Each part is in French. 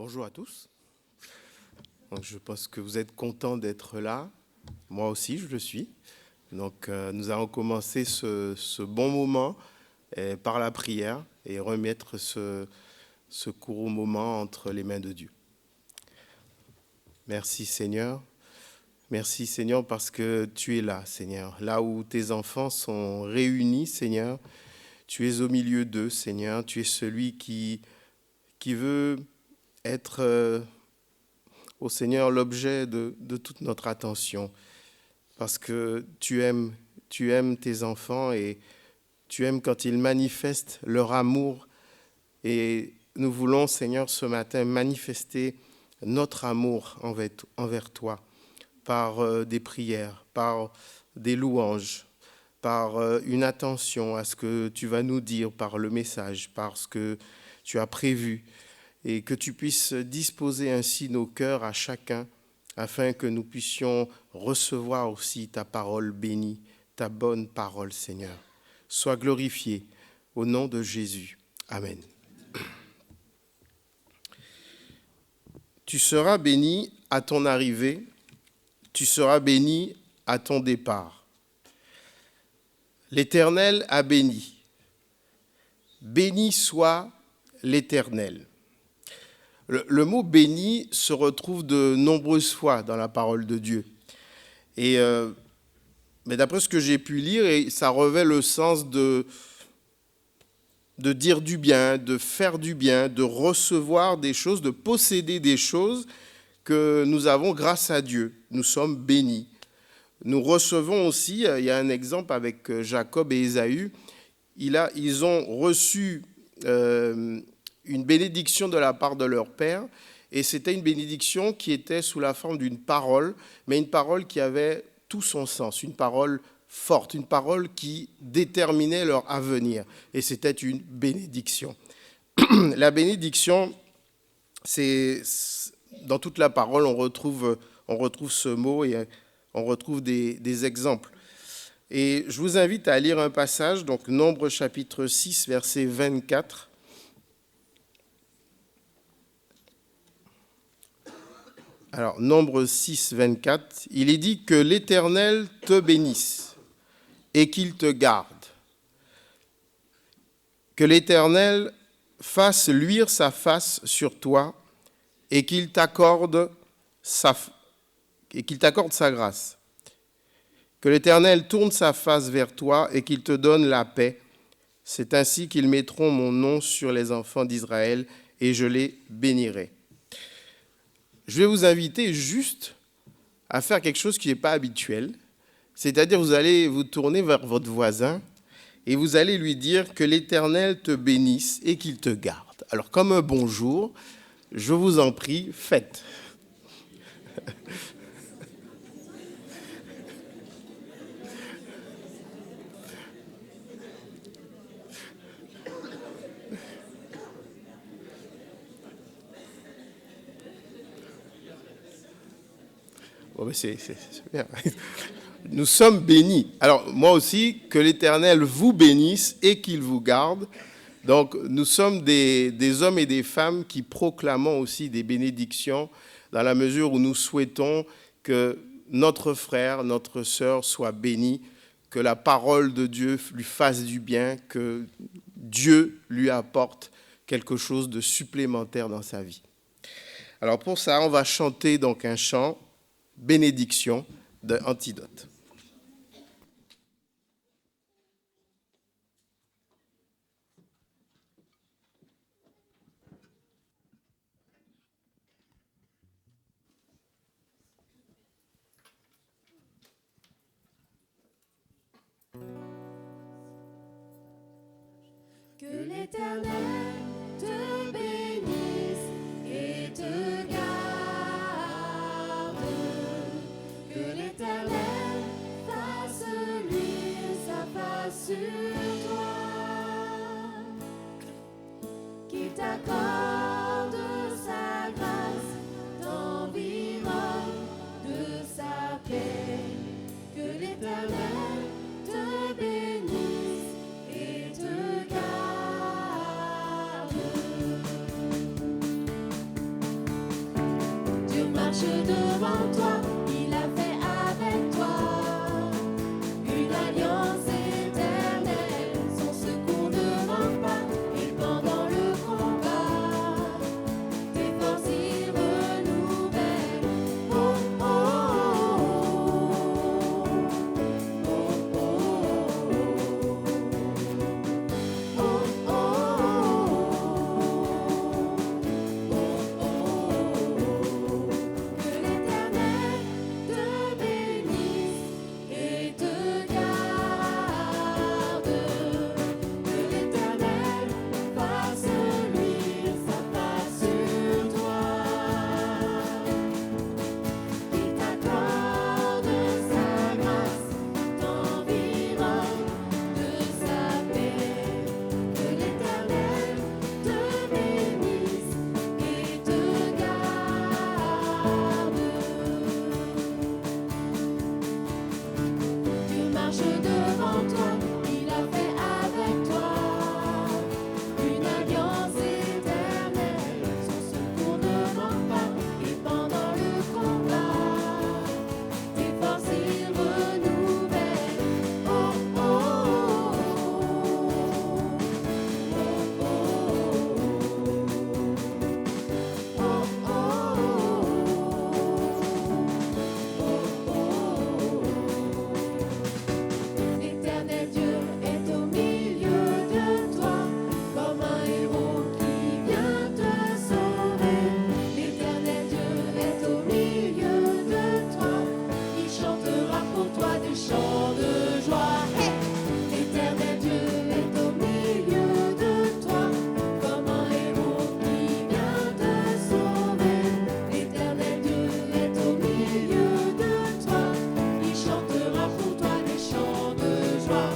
Bonjour à tous. Donc, je pense que vous êtes contents d'être là. Moi aussi, je le suis. Donc, nous allons commencer ce bon moment par la prière et remettre ce court moment entre les mains de Dieu. Merci Seigneur. Merci Seigneur parce que tu es là, Seigneur. Là où tes enfants sont réunis, Seigneur, tu es au milieu d'eux, Seigneur. Tu es celui qui veut être, au Seigneur, l'objet de toute notre attention. Parce que tu aimes tes enfants et tu aimes quand ils manifestent leur amour. Et nous voulons, Seigneur, ce matin, manifester notre amour envers toi par des prières, par des louanges, par une attention à ce que tu vas nous dire par le message, par ce que tu as prévu, et que tu puisses disposer ainsi nos cœurs à chacun, afin que nous puissions recevoir aussi ta parole bénie, ta bonne parole, Seigneur. Sois glorifié au nom de Jésus. Amen. Tu seras béni à ton arrivée, tu seras béni à ton départ. L'Éternel a béni. Béni soit l'Éternel. Le mot « béni » se retrouve de nombreuses fois dans la parole de Dieu. Mais d'après ce que j'ai pu lire, ça revêt le sens de dire du bien, de faire du bien, de recevoir des choses, de posséder des choses que nous avons grâce à Dieu. Nous sommes bénis. Nous recevons aussi, il y a un exemple avec Jacob et Ésaü, ils ont reçu une bénédiction de la part de leur père, et c'était une bénédiction qui était sous la forme d'une parole, mais une parole qui avait tout son sens, une parole forte, une parole qui déterminait leur avenir, et c'était une bénédiction. La bénédiction, c'est dans toute la parole, on retrouve ce mot et on retrouve des exemples. Et je vous invite à lire un passage, donc Nombre chapitre 6, verset 24. Alors, Nombre 6, 24, il est dit que l'Éternel te bénisse et qu'il te garde. Que l'Éternel fasse luire sa face sur toi et qu'il t'accorde sa grâce. Que l'Éternel tourne sa face vers toi et qu'il te donne la paix. C'est ainsi qu'ils mettront mon nom sur les enfants d'Israël et je les bénirai. Je vais vous inviter juste à faire quelque chose qui n'est pas habituel. C'est-à-dire, vous allez vous tourner vers votre voisin et vous allez lui dire que l'Éternel te bénisse et qu'il te garde. Alors, comme un bonjour, je vous en prie, faites. Bon, ben c'est bien. Nous sommes bénis. Alors, moi aussi, que l'Éternel vous bénisse et qu'il vous garde. Donc, nous sommes des hommes et des femmes qui proclamons aussi des bénédictions dans la mesure où nous souhaitons que notre frère, notre sœur soit béni, que la parole de Dieu lui fasse du bien, que Dieu lui apporte quelque chose de supplémentaire dans sa vie. Alors, pour ça, on va chanter donc un chant, Bénédiction, de Antidote. Que l'Éternel te bénisse et te garde. Que l'Éternel fasse luire sa face sur toi. Qu'il t'accorde sa grâce, t'environne de sa paix. Que l'Éternel te bénisse et te garde. devant toi, il a fait avec toi une alliance éternelle. Son secours ne manque pas, et pendant le combat, tes forces il renouvelle. Oh, oh, oh, oh, oh, oh, que l'Éternel te bénisse et te garde, que l'Éternel fasse luire sa face sur toi, qu'il t'accorde sa grâce, t'environne de sa paix, que l'Éternel te bénisse et te garde. Dieu marche devant toi, il a fait avec toi une alliance éternelle. Son secours ne manque pas, et pendant le combat, tes forces il renouvelle. Oh, oh, oh, oh, L'Éternel Dieu est au milieu de toi, comme un héros qui vient te sauver. L'Éternel Dieu est au milieu de toi, il chantera pour toi des chants de joie. Hey! L'Éternel Dieu est au milieu de toi, comme un héros qui vient te sauver. L'Éternel Dieu est au milieu de toi, il chantera pour toi des chants de joie.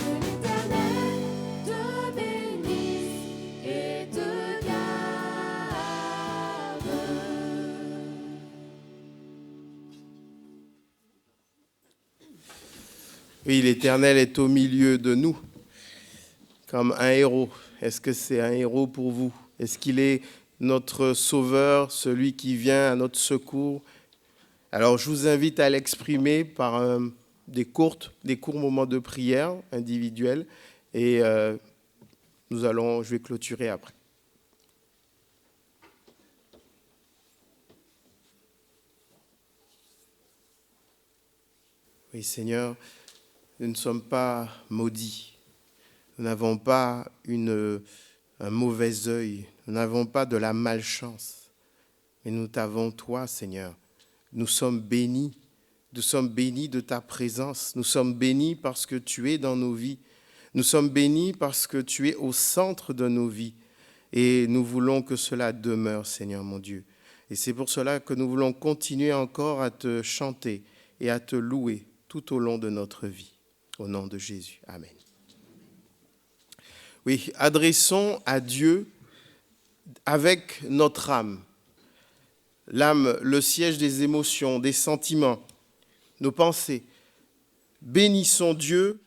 Que l'Éternel te bénisse et te garde. Oui, l'Éternel est au milieu de nous, comme un héros. Est-ce que c'est un héros pour vous? Est-ce qu'il est notre sauveur, celui qui vient à notre secours? Alors, je vous invite à l'exprimer par des courts moments de prière individuels, et je vais clôturer après. Oui, Seigneur, nous ne sommes pas maudits. Nous n'avons pas un mauvais œil. Nous n'avons pas de la malchance. Mais nous t'avons, toi, Seigneur. Nous sommes bénis. Nous sommes bénis de ta présence. Nous sommes bénis parce que tu es dans nos vies. Nous sommes bénis parce que tu es au centre de nos vies. Et nous voulons que cela demeure, Seigneur mon Dieu. Et c'est pour cela que nous voulons continuer encore à te chanter et à te louer tout au long de notre vie. Au nom de Jésus. Amen. Oui, adressons à Dieu avec notre âme. L'âme, le siège des émotions, des sentiments, nos pensées. Bénissons Dieu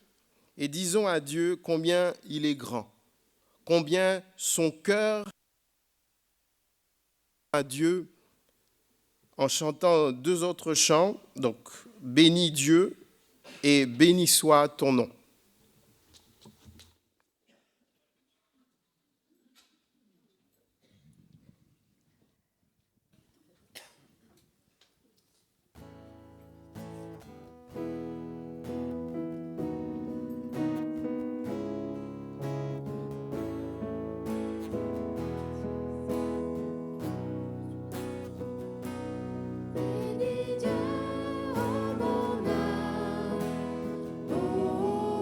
et disons à Dieu combien il est grand, combien son cœur à Dieu en chantant deux autres chants. Donc, bénis Dieu et béni soit ton nom. Bénis Dieu, oh mon âme, oh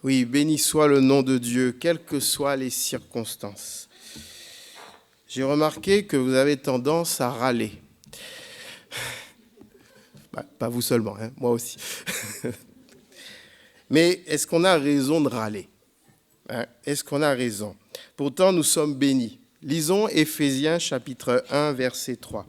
Oui, béni soit le nom de Dieu, quelles que soient les circonstances. J'ai remarqué que vous avez tendance à râler. Pas vous seulement, hein, moi aussi. Mais est-ce qu'on a raison de râler? Est-ce qu'on a raison? Pourtant, nous sommes bénis. Lisons Éphésiens chapitre 1, verset 3.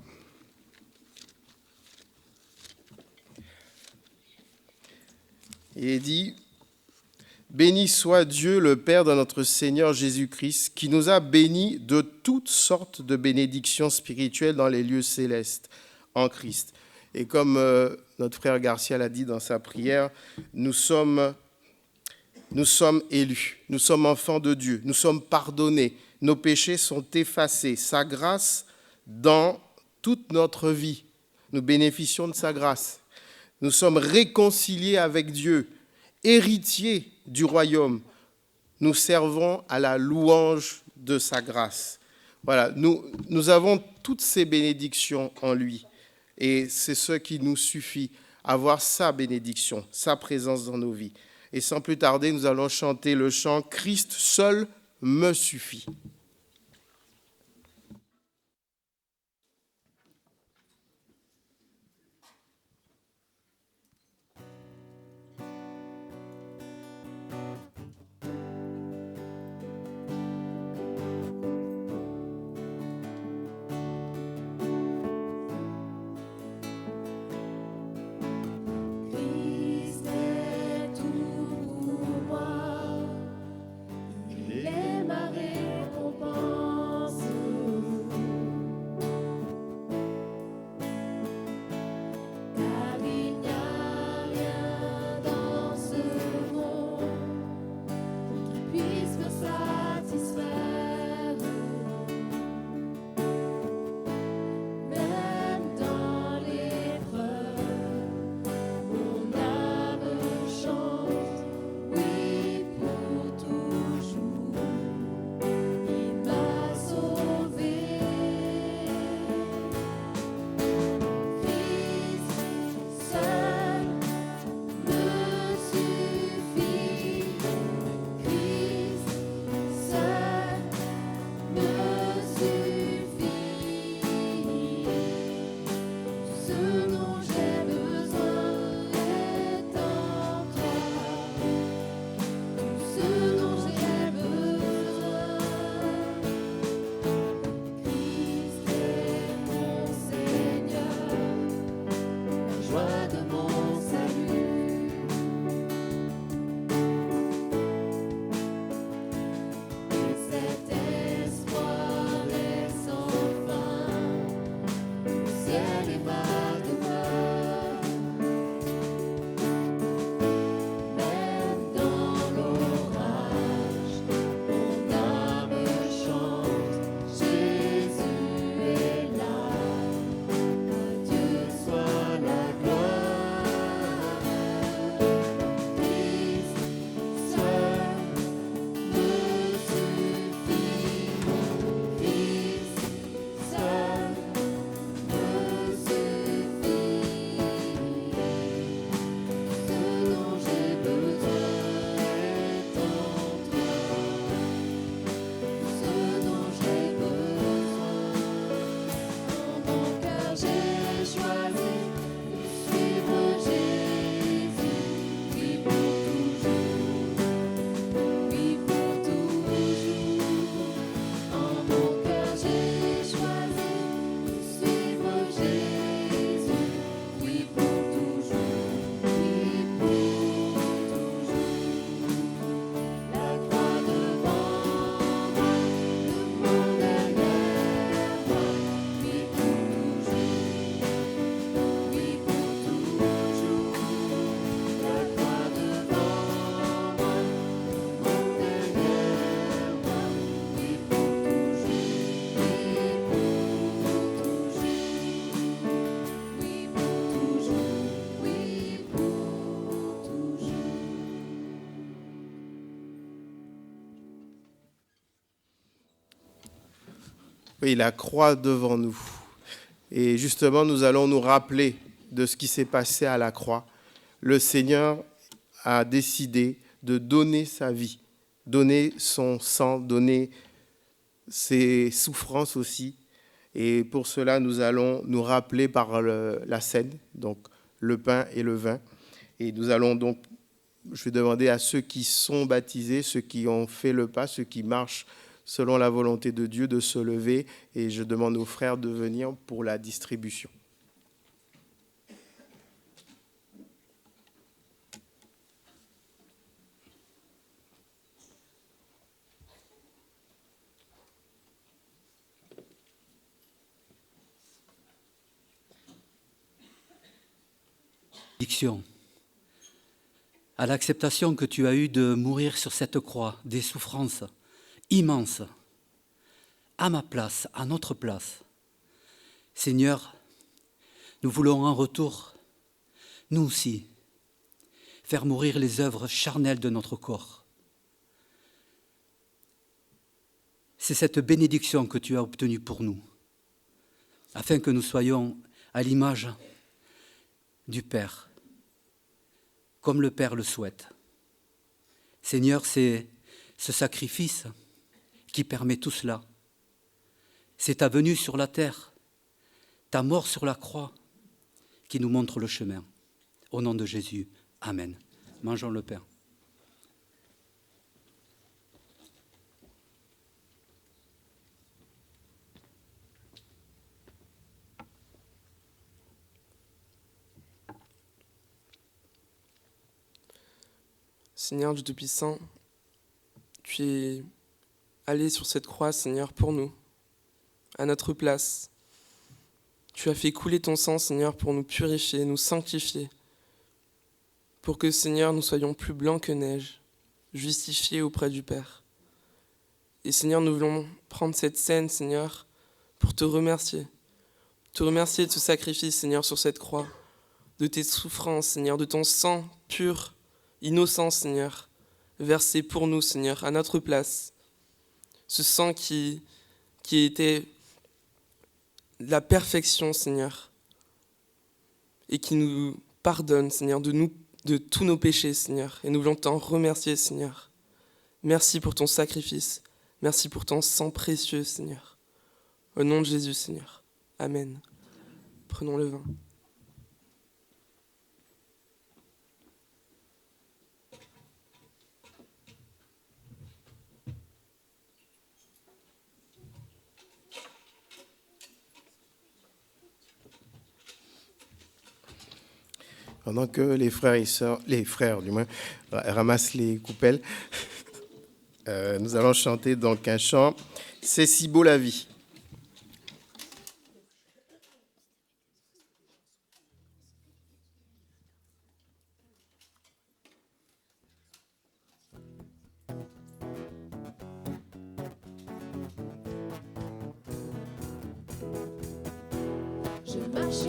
Il est dit, « Béni soit Dieu, le Père de notre Seigneur Jésus-Christ, qui nous a bénis de toutes sortes de bénédictions spirituelles dans les lieux célestes, en Christ. » Et comme notre frère Garcia l'a dit dans sa prière, nous sommes élus, nous sommes enfants de Dieu, nous sommes pardonnés, nos péchés sont effacés, sa grâce dans toute notre vie. Nous bénéficions de sa grâce. Nous sommes réconciliés avec Dieu, héritiers du royaume. Nous servons à la louange de sa grâce. Voilà, nous avons toutes ces bénédictions en lui. Et c'est ce qui nous suffit, avoir sa bénédiction, sa présence dans nos vies. Et sans plus tarder, nous allons chanter le chant « Christ seul me suffit ». Christ est tout pour moi, il est ma récompense. Car il n'y a rien dans ce monde qui puisse me satisfaire. Même dans l'épreuve, mon âme chante, oui pour toujours. Il m'a sauvé. Christ seul me suffit. Christ seul me suffit. Ce dont j'ai besoin est en toi. Ce dont j'ai besoin. Christ est mon Seigneur, la joie de mon salut. Et cet espoir est sans fin. Le ciel est ma demeure. Même dans l'orage, mon âme chante. Jésus est là. À Dieu soit la gloire. Christ seul me suffit. Christ seul me suffit. Ce dont j'ai besoin est en toi. Ce dont j'ai besoin. Dans mon cœur j'ai choisi de suivre Jésus. Oui pour toujours. Oui pour toujours. En mon cœur j'ai choisi de suivre Jésus. Oui pour toujours. Oui pour toujours. La croix devant moi, le monde derrière moi. Oui pour toujours. Oui pour toujours. La croix devant moi, le monde derrière moi. Oui pour toujours. Oui pour toujours. Oui pour toujours. Oui, la croix devant nous. Et justement, nous allons nous rappeler de ce qui s'est passé à la croix. Le Seigneur a décidé de donner sa vie, donner son sang, donner ses souffrances aussi. Et pour cela, nous allons nous rappeler par la scène, donc le pain et le vin. Et nous allons donc, je vais demander à ceux qui sont baptisés, ceux qui ont fait le pas, ceux qui marchent selon la volonté de Dieu, de se lever. Et je demande aux frères de venir pour la distribution. À l'acceptation que tu as eue de mourir sur cette croix, des souffrances immenses, à ma place, à notre place. Seigneur, nous voulons en retour, nous aussi, faire mourir les œuvres charnelles de notre corps. C'est cette bénédiction que tu as obtenue pour nous, afin que nous soyons à l'image du Père, comme le Père le souhaite. Seigneur, c'est ce sacrifice qui permet tout cela. C'est ta venue sur la terre, ta mort sur la croix, qui nous montre le chemin. Au nom de Jésus, Amen. Mangeons le pain. Seigneur Dieu Tout-Puissant, tu es allé sur cette croix, Seigneur, pour nous, à notre place. Tu as fait couler ton sang, Seigneur, pour nous purifier, nous sanctifier, pour que, Seigneur, nous soyons plus blancs que neige, justifiés auprès du Père. Et Seigneur, nous voulons prendre cette scène, Seigneur, pour te remercier. Te remercier de ce sacrifice, Seigneur, sur cette croix, de tes souffrances, Seigneur, de ton sang pur, innocent, Seigneur, versé pour nous, Seigneur, à notre place. Ce sang qui était la perfection, Seigneur, et qui nous pardonne, Seigneur, de tous nos péchés, Seigneur. Et nous voulons t'en remercier, Seigneur. Merci pour ton sacrifice. Merci pour ton sang précieux, Seigneur. Au nom de Jésus, Seigneur. Amen. Prenons le vin. Pendant que les frères et sœurs, les frères du moins, ramassent les coupelles, nous allons chanter donc un chant « C'est si beau la vie ». Je marche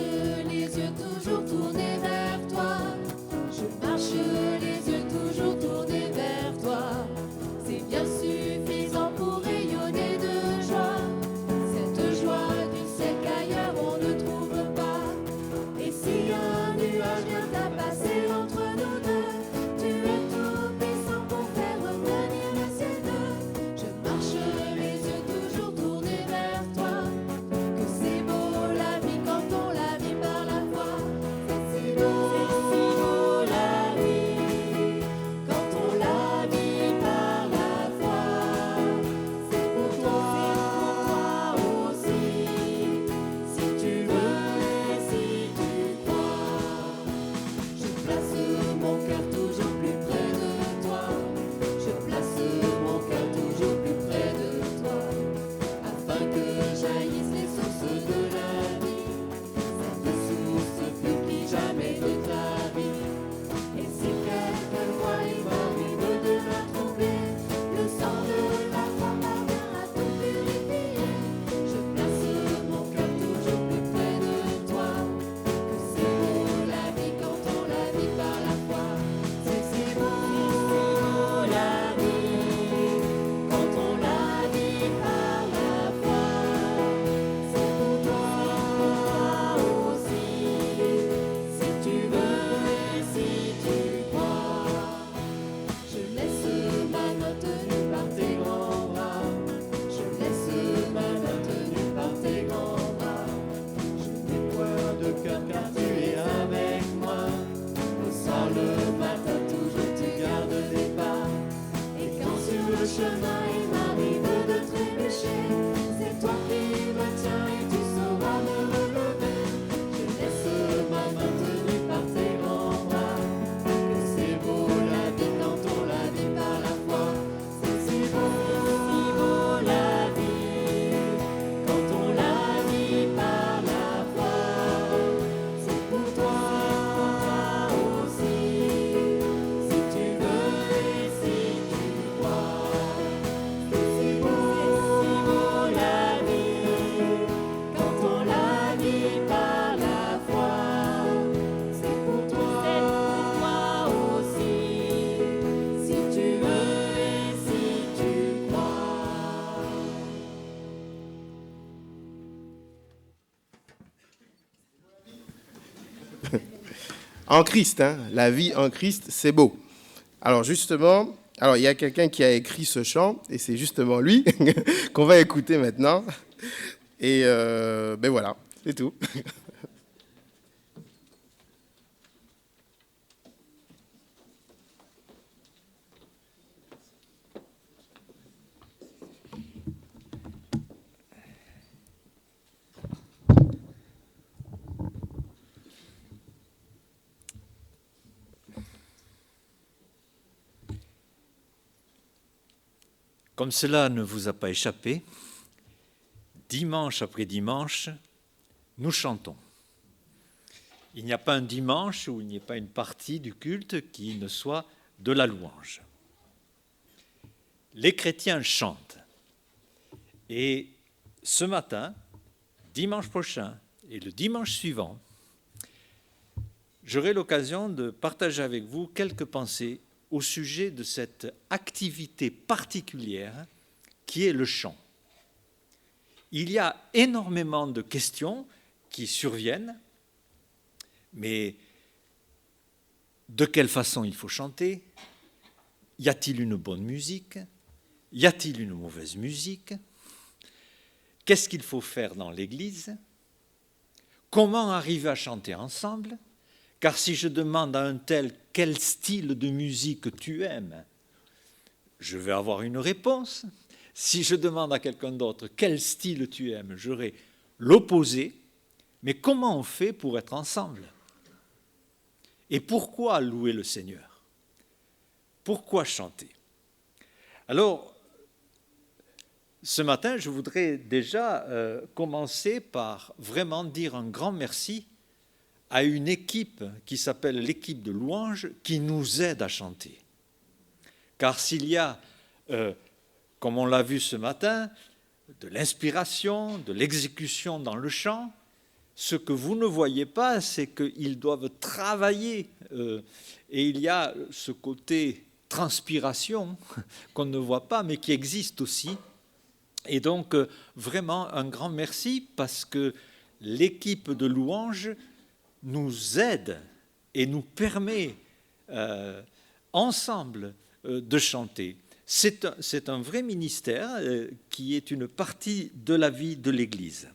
les yeux toujours tournés vers toi. Je marche les yeux toujours tournés vers toi. C'est bien suffisant pour rayonner de joie. Cette joie du ciel qu'ailleurs on ne trouve pas. Et si un nuage vient à passer entre nous deux, tu es tout puissant pour faire revenir le ciel bleu. Je marche les yeux toujours tournés vers toi. Que c'est beau la vie quand on la vit par la foi. C'est si beau la vie. chemin, il m'arrive de trébucher. C'est toi qui me tiens et tu sauras me relever. Je laisse ma main tenue par tes grands bras. Que c'est beau la vie quand on la vit par la foi. C'est si beau la vie quand on la vit par la foi. C'est pour toi aussi, si tu veux et si tu crois. C'est si beau la vie quand on la vit par la foi. C'est pour toi aussi, si tu veux et si tu crois. En Christ, hein, la vie en Christ, c'est beau. Alors justement, il y a quelqu'un qui a écrit ce chant, et c'est justement lui qu'on va écouter maintenant. Et ben voilà, c'est tout. Comme cela ne vous a pas échappé, dimanche après dimanche, nous chantons. Il n'y a pas un dimanche où il n'y ait pas une partie du culte qui ne soit de la louange. Les chrétiens chantent. Et ce matin, dimanche prochain et le dimanche suivant, j'aurai l'occasion de partager avec vous quelques pensées au sujet de cette activité particulière qui est le chant. Il y a énormément de questions qui surviennent, mais de quelle façon il faut chanter? Y a-t-il une bonne musique? Y a-t-il une mauvaise musique? Qu'est-ce qu'il faut faire dans l'Église? Comment arriver à chanter ensemble? Car si je demande à un tel quel style de musique tu aimes, je vais avoir une réponse. Si je demande à quelqu'un d'autre quel style tu aimes, j'aurai l'opposé. Mais comment on fait pour être ensemble? Et pourquoi louer le Seigneur? Pourquoi chanter? Alors, ce matin, je voudrais déjà commencer par vraiment dire un grand merci à une équipe qui s'appelle l'équipe de louange qui nous aide à chanter. Car s'il y a, comme on l'a vu ce matin, de l'inspiration, de l'exécution dans le chant, ce que vous ne voyez pas, c'est qu'ils doivent travailler. Et il y a ce côté transpiration qu'on ne voit pas, mais qui existe aussi. Et donc, vraiment, un grand merci parce que l'équipe de louange nous aide et nous permet ensemble de chanter. C'est un vrai ministère qui est une partie de la vie de l'Église.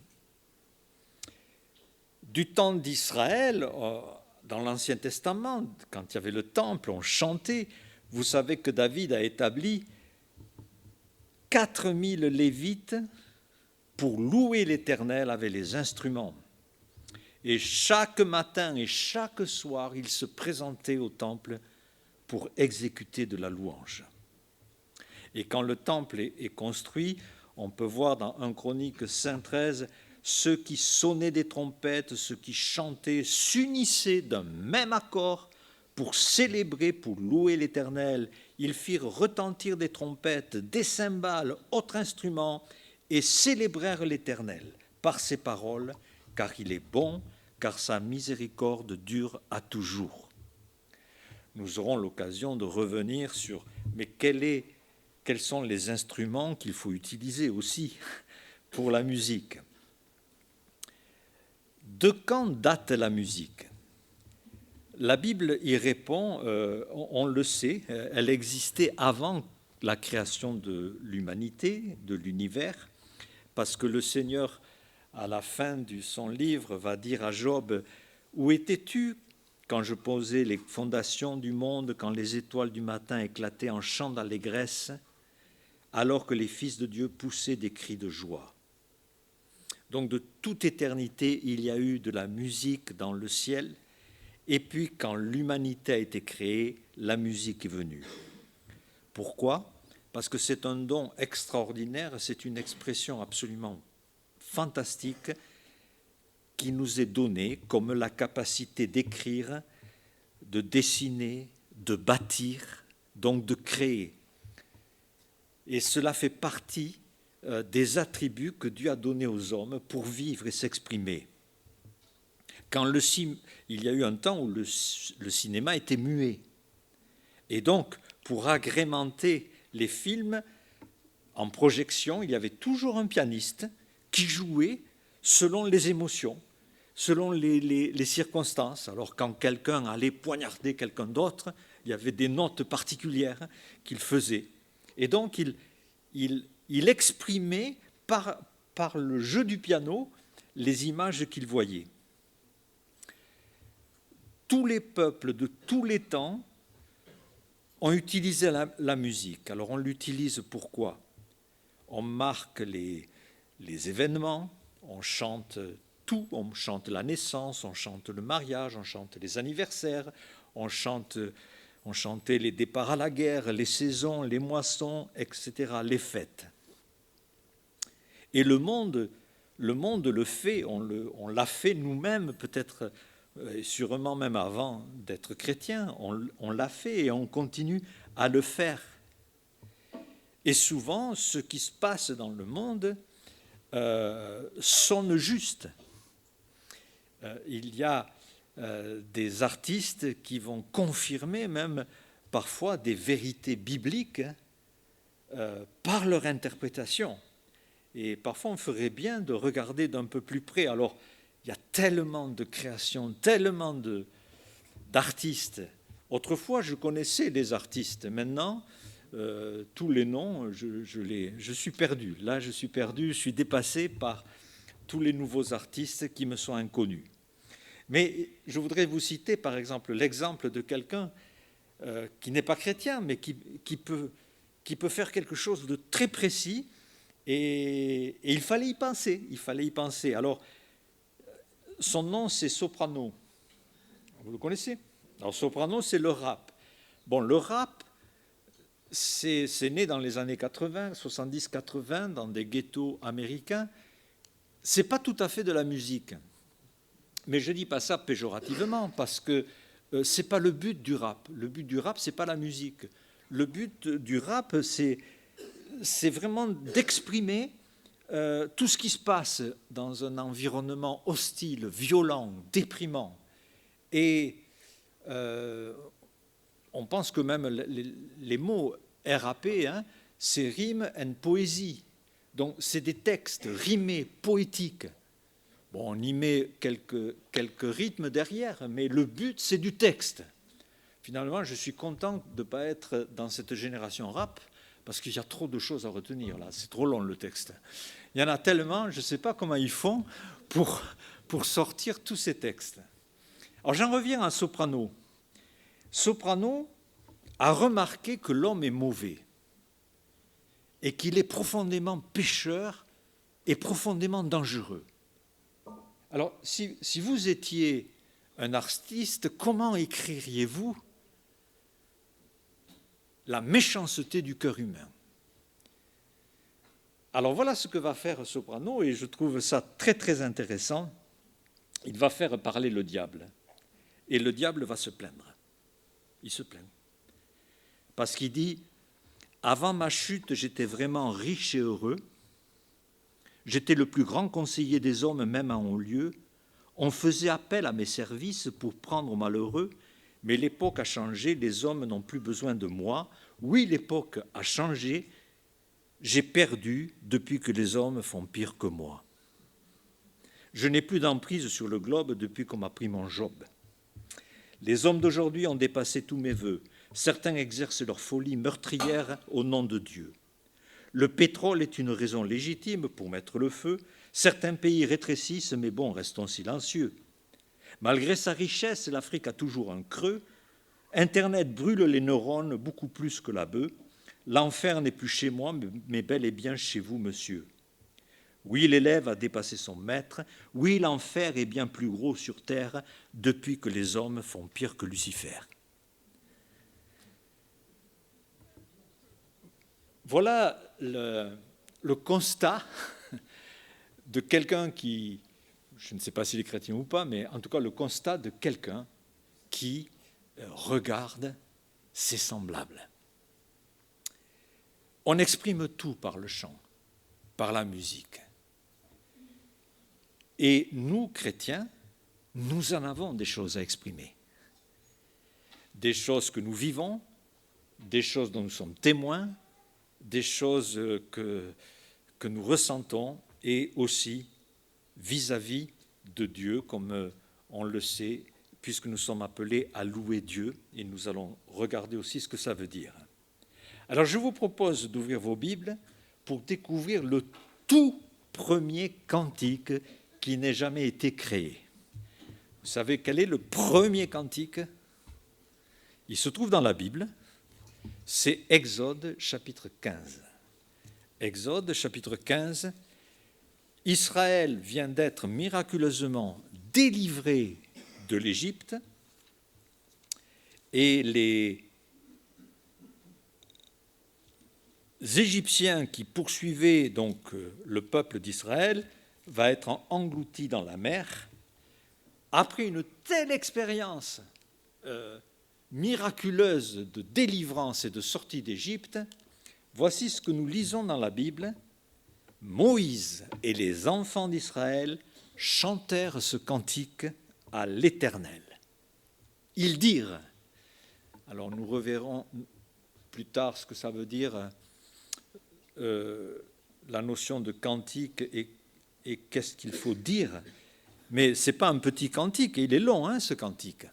Du temps d'Israël, dans l'Ancien Testament, quand il y avait le temple, on chantait. Vous savez que David a établi 4000 Lévites pour louer l'Éternel avec les instruments. Et chaque matin et chaque soir, ils se présentaient au temple pour exécuter de la louange. Et quand le temple est construit, on peut voir dans 1 Chronique 5:13, ceux qui sonnaient des trompettes, ceux qui chantaient, s'unissaient d'un même accord pour célébrer, pour louer l'Éternel. Ils firent retentir des trompettes, des cymbales, autres instruments, et célébrèrent l'Éternel par ses paroles, car il est bon, car sa miséricorde dure à toujours. Nous aurons l'occasion de revenir sur, mais quels sont les instruments qu'il faut utiliser aussi pour la musique. De quand date la musique? La Bible y répond, on le sait, elle existait avant la création de l'humanité, de l'univers, parce que le Seigneur, à la fin de son livre, va dire à Job, « Où étais-tu quand je posais les fondations du monde, quand les étoiles du matin éclataient en chants d'allégresse? alors que les fils de Dieu poussaient des cris de joie. Donc de toute éternité, il y a eu de la musique dans le ciel, et puis quand l'humanité a été créée, la musique est venue. Pourquoi ? Parce que c'est un don extraordinaire, c'est une expression absolument fantastique qui nous est donnée comme la capacité d'écrire, de dessiner, de bâtir, donc de créer. Et cela fait partie des attributs que Dieu a donnés aux hommes pour vivre et s'exprimer. Il y a eu un temps où le cinéma était muet. Et donc, pour agrémenter les films en projection, il y avait toujours un pianiste qui jouait selon les émotions, selon les circonstances. Alors quand quelqu'un allait poignarder quelqu'un d'autre, il y avait des notes particulières qu'il faisait. Et donc il exprimait par le jeu du piano les images qu'il voyait. Tous les peuples de tous les temps ont utilisé la musique. Alors on l'utilise pourquoi ? On marque les événements, on chante tout, on chante la naissance, on chante le mariage, on chante les anniversaires, on chantait les départs à la guerre, les saisons, les moissons, etc., les fêtes. Et le monde le fait, on l'a fait nous-mêmes peut-être, sûrement même avant d'être chrétien, on l'a fait et on continue à le faire. Et souvent, ce qui se passe dans le monde sonne juste. Il y a des artistes qui vont confirmer même parfois des vérités bibliques par leur interprétation. Et parfois, on ferait bien de regarder d'un peu plus près. Alors, il y a tellement de créations, tellement d'artistes. Autrefois, je connaissais les artistes. Maintenant, tous les noms, je suis perdu. Là, je suis perdu, je suis dépassé par tous les nouveaux artistes qui me sont inconnus. Mais je voudrais vous citer, par exemple, l'exemple de quelqu'un qui n'est pas chrétien, mais qui peut faire quelque chose de très précis. Et il fallait y penser. Alors, son nom, c'est Soprano. Vous le connaissez ? Alors, Soprano, c'est le rap. Bon, le rap, c'est né dans les années 80, 70-80, dans des ghettos américains. Ce n'est pas tout à fait de la musique. Mais je ne dis pas ça péjorativement, parce que ce n'est pas le but du rap. Le but du rap, ce n'est pas la musique. Le but du rap, c'est vraiment d'exprimer tout ce qui se passe dans un environnement hostile, violent, déprimant. Et on pense que même les mots RAP, c'est rime and poésie. Donc c'est des textes rimés, poétiques. Bon, on y met quelques rythmes derrière, mais le but, c'est du texte. Finalement, je suis content de ne pas être dans cette génération rap, parce qu'il y a trop de choses à retenir, là. C'est trop long, le texte. Il y en a tellement, je ne sais pas comment ils font pour sortir tous ces textes. Alors, j'en reviens à Soprano. Soprano a remarqué que l'homme est mauvais et qu'il est profondément pécheur et profondément dangereux. Alors, si vous étiez un artiste, comment écririez-vous la méchanceté du cœur humain? Alors voilà ce que va faire Soprano, et je trouve ça très très intéressant. Il va faire parler le diable, et le diable va se plaindre. Il se plaint. Parce qu'il dit, avant ma chute, j'étais vraiment riche et heureux. J'étais le plus grand conseiller des hommes, même en haut lieu. On faisait appel à mes services pour prendre aux malheureux, mais l'époque a changé, les hommes n'ont plus besoin de moi. Oui, l'époque a changé, j'ai perdu depuis que les hommes font pire que moi. Je n'ai plus d'emprise sur le globe depuis qu'on m'a pris mon job. Les hommes d'aujourd'hui ont dépassé tous mes vœux. Certains exercent leur folie meurtrière au nom de Dieu. Le pétrole est une raison légitime pour mettre le feu. Certains pays rétrécissent, mais bon, restons silencieux. Malgré sa richesse, l'Afrique a toujours un creux. Internet brûle les neurones beaucoup plus que la bœuf. l'enfer n'est plus chez moi, mais bel et bien chez vous, monsieur. Oui, l'élève a dépassé son maître. Oui, l'enfer est bien plus gros sur terre depuis que les hommes font pire que Lucifer. Voilà le constat de quelqu'un qui, je ne sais pas s'il est chrétien ou pas, mais en tout cas le constat de quelqu'un qui regarde ses semblables. On exprime tout par le chant, par la musique. Et nous, chrétiens, nous en avons des choses à exprimer. Des choses que nous vivons, des choses dont nous sommes témoins, des choses que nous ressentons et aussi vis-à-vis de Dieu, comme on le sait, puisque nous sommes appelés à louer Dieu, et nous allons regarder aussi ce que ça veut dire. Alors je vous propose d'ouvrir vos Bibles pour découvrir le tout premier cantique qui n'ait jamais été créé. Vous savez quel est le premier cantique? Il se trouve dans la Bible, c'est Exode chapitre 15. Exode chapitre 15, Israël vient d'être miraculeusement délivré de l'Égypte et les Égyptiens qui poursuivaient donc le peuple d'Israël va être engloutis dans la mer. Après une telle expérience miraculeuse de délivrance et de sortie d'Égypte, voici ce que nous lisons dans la Bible. Moïse et les enfants d'Israël chantèrent ce cantique à l'Éternel. Ils dirent, alors nous reverrons plus tard ce que ça veut dire, la notion de cantique et qu'est-ce qu'il faut dire, mais ce n'est pas un petit cantique, et il est long, ce cantique.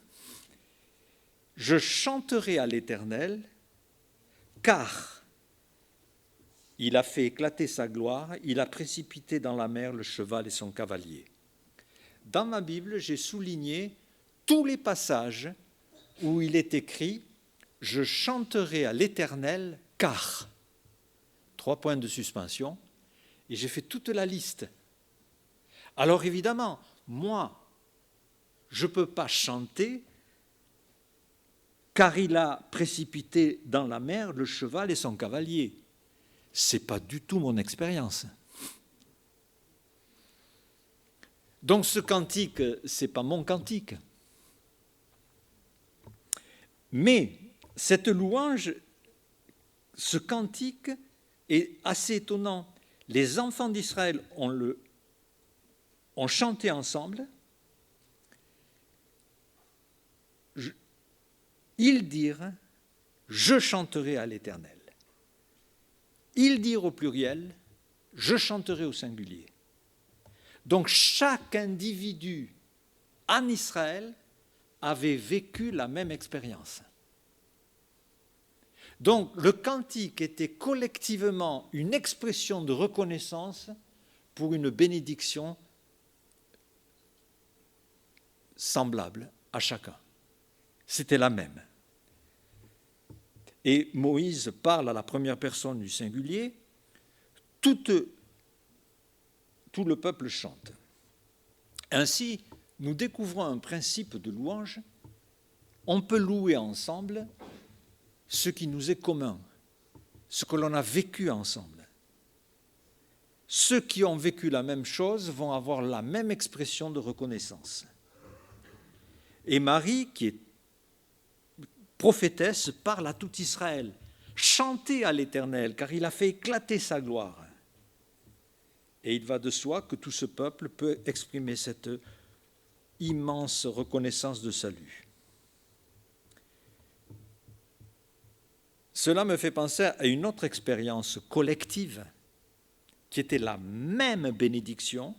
Je chanterai à l'Éternel, car il a fait éclater sa gloire, il a précipité dans la mer le cheval et son cavalier. Dans ma Bible, j'ai souligné tous les passages où il est écrit « Je chanterai à l'Éternel, car ». 3 points de suspension, et j'ai fait toute la liste. Alors évidemment, moi, je ne peux pas chanter car il a précipité dans la mer le cheval et son cavalier. Ce n'est pas du tout mon expérience. Donc ce cantique, ce n'est pas mon cantique. Mais cette louange, ce cantique est assez étonnant. Les enfants d'Israël ont chanté ensemble. Ils dirent « Je chanterai à l'Éternel ». Ils dirent au pluriel « Je chanterai au singulier ». Donc chaque individu en Israël avait vécu la même expérience. Donc le cantique était collectivement une expression de reconnaissance pour une bénédiction semblable à chacun. C'était la même. Et Moïse parle à la première personne du singulier, tout le peuple chante. Ainsi, nous découvrons un principe de louange. On peut louer ensemble ce qui nous est commun, ce que l'on a vécu ensemble. Ceux qui ont vécu la même chose vont avoir la même expression de reconnaissance. Et Marie, qui est prophétesse, parle à tout Israël. Chantez à l'Éternel, car il a fait éclater sa gloire. Et il va de soi que tout ce peuple peut exprimer cette immense reconnaissance de salut. Cela me fait penser à une autre expérience collective qui était la même bénédiction,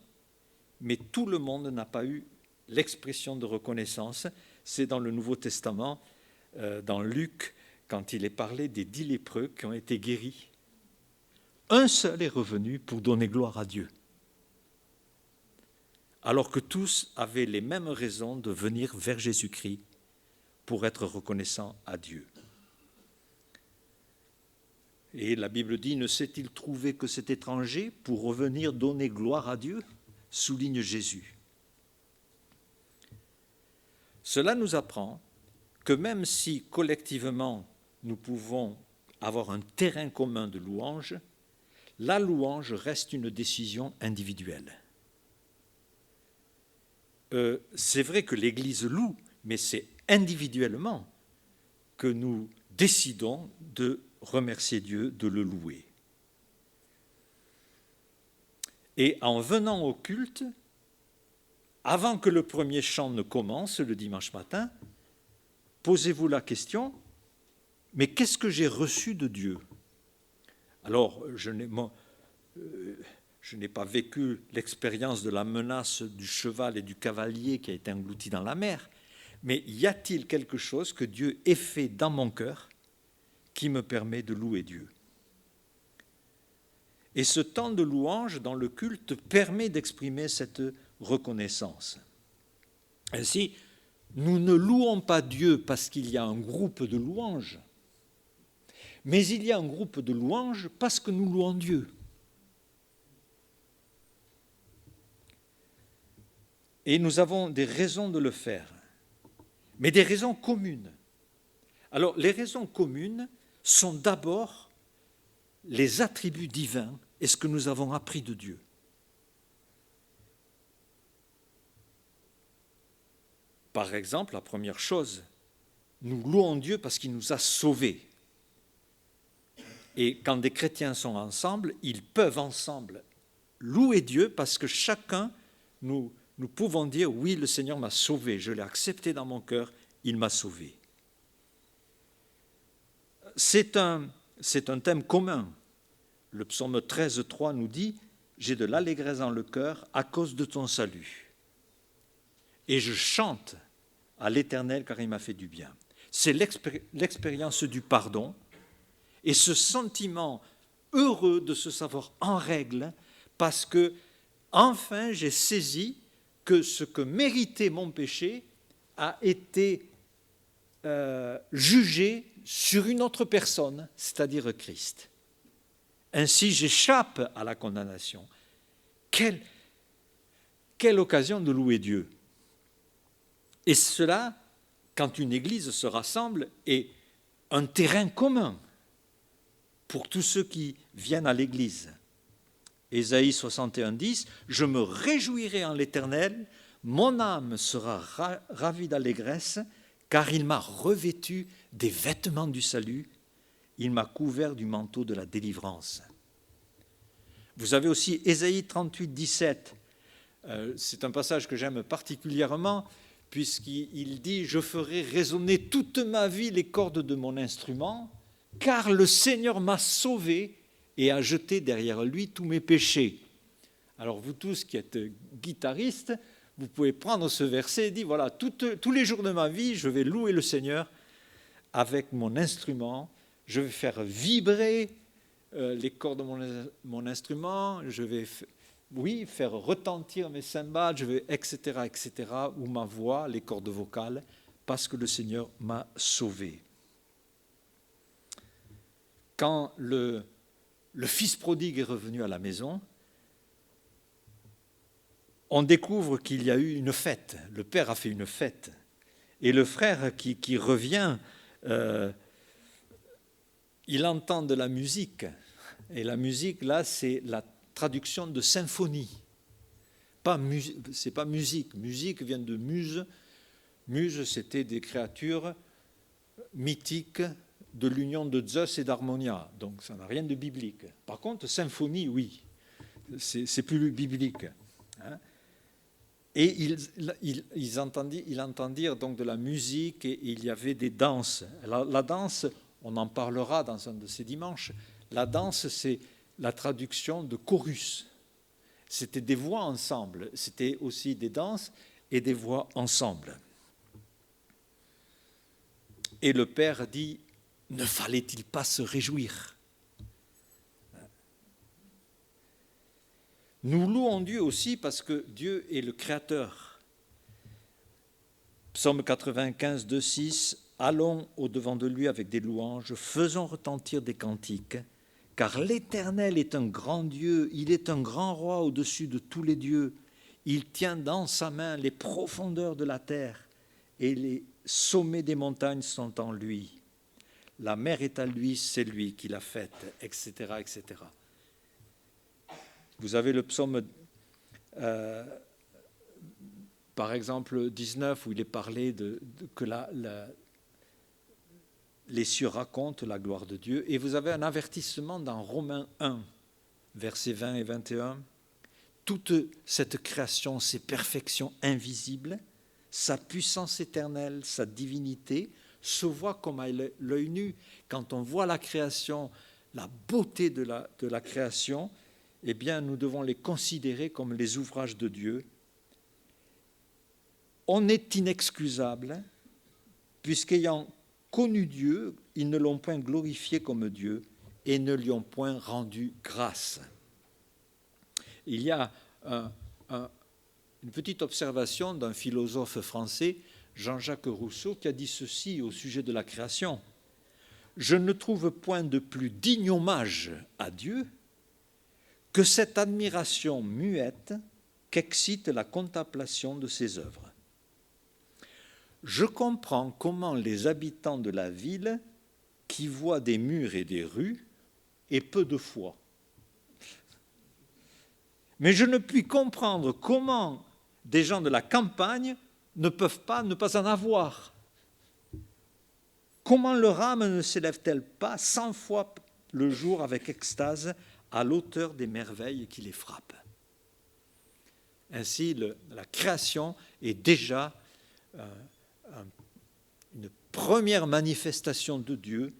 mais tout le monde n'a pas eu l'expression de reconnaissance. C'est dans le Nouveau Testament, dans Luc, quand il est parlé des 10 lépreux qui ont été guéris. Un seul est revenu pour donner gloire à Dieu, alors que tous avaient les mêmes raisons de venir vers Jésus-Christ pour être reconnaissants à Dieu. Et la Bible dit, ne s'est-il trouvé que cet étranger pour revenir donner gloire à Dieu ? Souligne Jésus. Cela nous apprend que même si collectivement nous pouvons avoir un terrain commun de louange, la louange reste une décision individuelle. C'est vrai que l'Église loue, mais c'est individuellement que nous décidons de remercier Dieu, de le louer. Et en venant au culte, avant que le premier chant ne commence le dimanche matin, posez-vous la question, mais qu'est-ce que j'ai reçu de Dieu ? Alors, je n'ai pas vécu l'expérience de la menace du cheval et du cavalier qui a été englouti dans la mer, mais y a-t-il quelque chose que Dieu ait fait dans mon cœur qui me permet de louer Dieu ? Et ce temps de louange dans le culte permet d'exprimer cette reconnaissance. Ainsi, nous ne louons pas Dieu parce qu'il y a un groupe de louanges, mais il y a un groupe de louanges parce que nous louons Dieu. Et nous avons des raisons de le faire, mais des raisons communes. Alors, les raisons communes sont d'abord les attributs divins et ce que nous avons appris de Dieu. Par exemple, la première chose, nous louons Dieu parce qu'il nous a sauvés. Et quand des chrétiens sont ensemble, ils peuvent ensemble louer Dieu parce que chacun, nous pouvons dire, oui, le Seigneur m'a sauvé, je l'ai accepté dans mon cœur, il m'a sauvé. C'est un thème commun. Le psaume 13,3 nous dit « J'ai de l'allégresse dans le cœur à cause de ton salut. Et je chante à l'Éternel car il m'a fait du bien. » C'est l'expérience du pardon et ce sentiment heureux de se savoir en règle parce que enfin j'ai saisi que ce que méritait mon péché a été jugé sur une autre personne, c'est-à-dire Christ. Ainsi, j'échappe à la condamnation. Quelle occasion de louer Dieu. Et cela, quand une église se rassemble, est un terrain commun pour tous ceux qui viennent à l'église. Ésaïe 61,10 « Je me réjouirai en l'Éternel, mon âme sera ravie d'allégresse, car il m'a revêtu des vêtements du salut, il m'a couvert du manteau de la délivrance. » Vous avez aussi Ésaïe 38,17. C'est un passage que j'aime particulièrement, puisqu'il dit « Je ferai résonner toute ma vie les cordes de mon instrument, car le Seigneur m'a sauvé et a jeté derrière lui tous mes péchés. » Alors vous tous qui êtes guitaristes, vous pouvez prendre ce verset et dire, voilà, tous les jours de ma vie, je vais louer le Seigneur avec mon instrument, je vais faire vibrer les cordes de mon instrument, je vais faire retentir mes cymbales, je vais, etc., ou ma voix, les cordes vocales, parce que le Seigneur m'a sauvé. Quand le fils prodigue est revenu à la maison, on découvre qu'il y a eu une fête. Le père a fait une fête. Et le frère qui revient, il entend de la musique. Et la musique, là, c'est la traduction de symphonie. C'est pas musique. Musique vient de muse. Muse, c'était des créatures mythiques de l'union de Zeus et d'Harmonia. Donc, ça n'a rien de biblique. Par contre, symphonie, oui. C'est plus biblique. Hein. Et il entendirent donc de la musique et il y avait des danses. La danse, on en parlera dans un de ces dimanches, la danse, c'est la traduction de chorus. C'était des voix ensemble, c'était aussi des danses et des voix ensemble. Et le père dit, ne fallait-il pas se réjouir ? Nous louons Dieu aussi parce que Dieu est le Créateur. Psaume 95, 2, 6. Allons au-devant de lui avec des louanges, faisons retentir des cantiques, car l'Éternel est un grand Dieu, il est un grand roi au-dessus de tous les dieux. Il tient dans sa main les profondeurs de la terre et les sommets des montagnes sont en lui. La mer est à lui, c'est lui qui l'a faite, etc., etc. Vous avez le psaume, par exemple, 19, où il est parlé que les cieux racontent la gloire de Dieu. Et vous avez un avertissement dans Romains 1, versets 20 et 21. Toute cette création, ces perfections invisibles, sa puissance éternelle, sa divinité, se voit comme à l'œil nu. Quand on voit la création, la beauté de la création, eh bien, nous devons les considérer comme les ouvrages de Dieu. On est inexcusable, puisqu'ayant connu Dieu, ils ne l'ont point glorifié comme Dieu et ne lui ont point rendu grâce. Il y a une petite observation d'un philosophe français, Jean-Jacques Rousseau, qui a dit ceci au sujet de la création. « Je ne trouve point de plus digne hommage à Dieu que cette admiration muette qu'excite la contemplation de ses œuvres. Je comprends comment les habitants de la ville, qui voient des murs et des rues, aient peu de foi. Mais je ne puis comprendre comment des gens de la campagne ne peuvent pas ne pas en avoir. Comment leur âme ne s'élève-t-elle pas 100 fois le jour avec extase à l'auteur des merveilles qui les frappent ?» Ainsi, la création est déjà une première manifestation de Dieu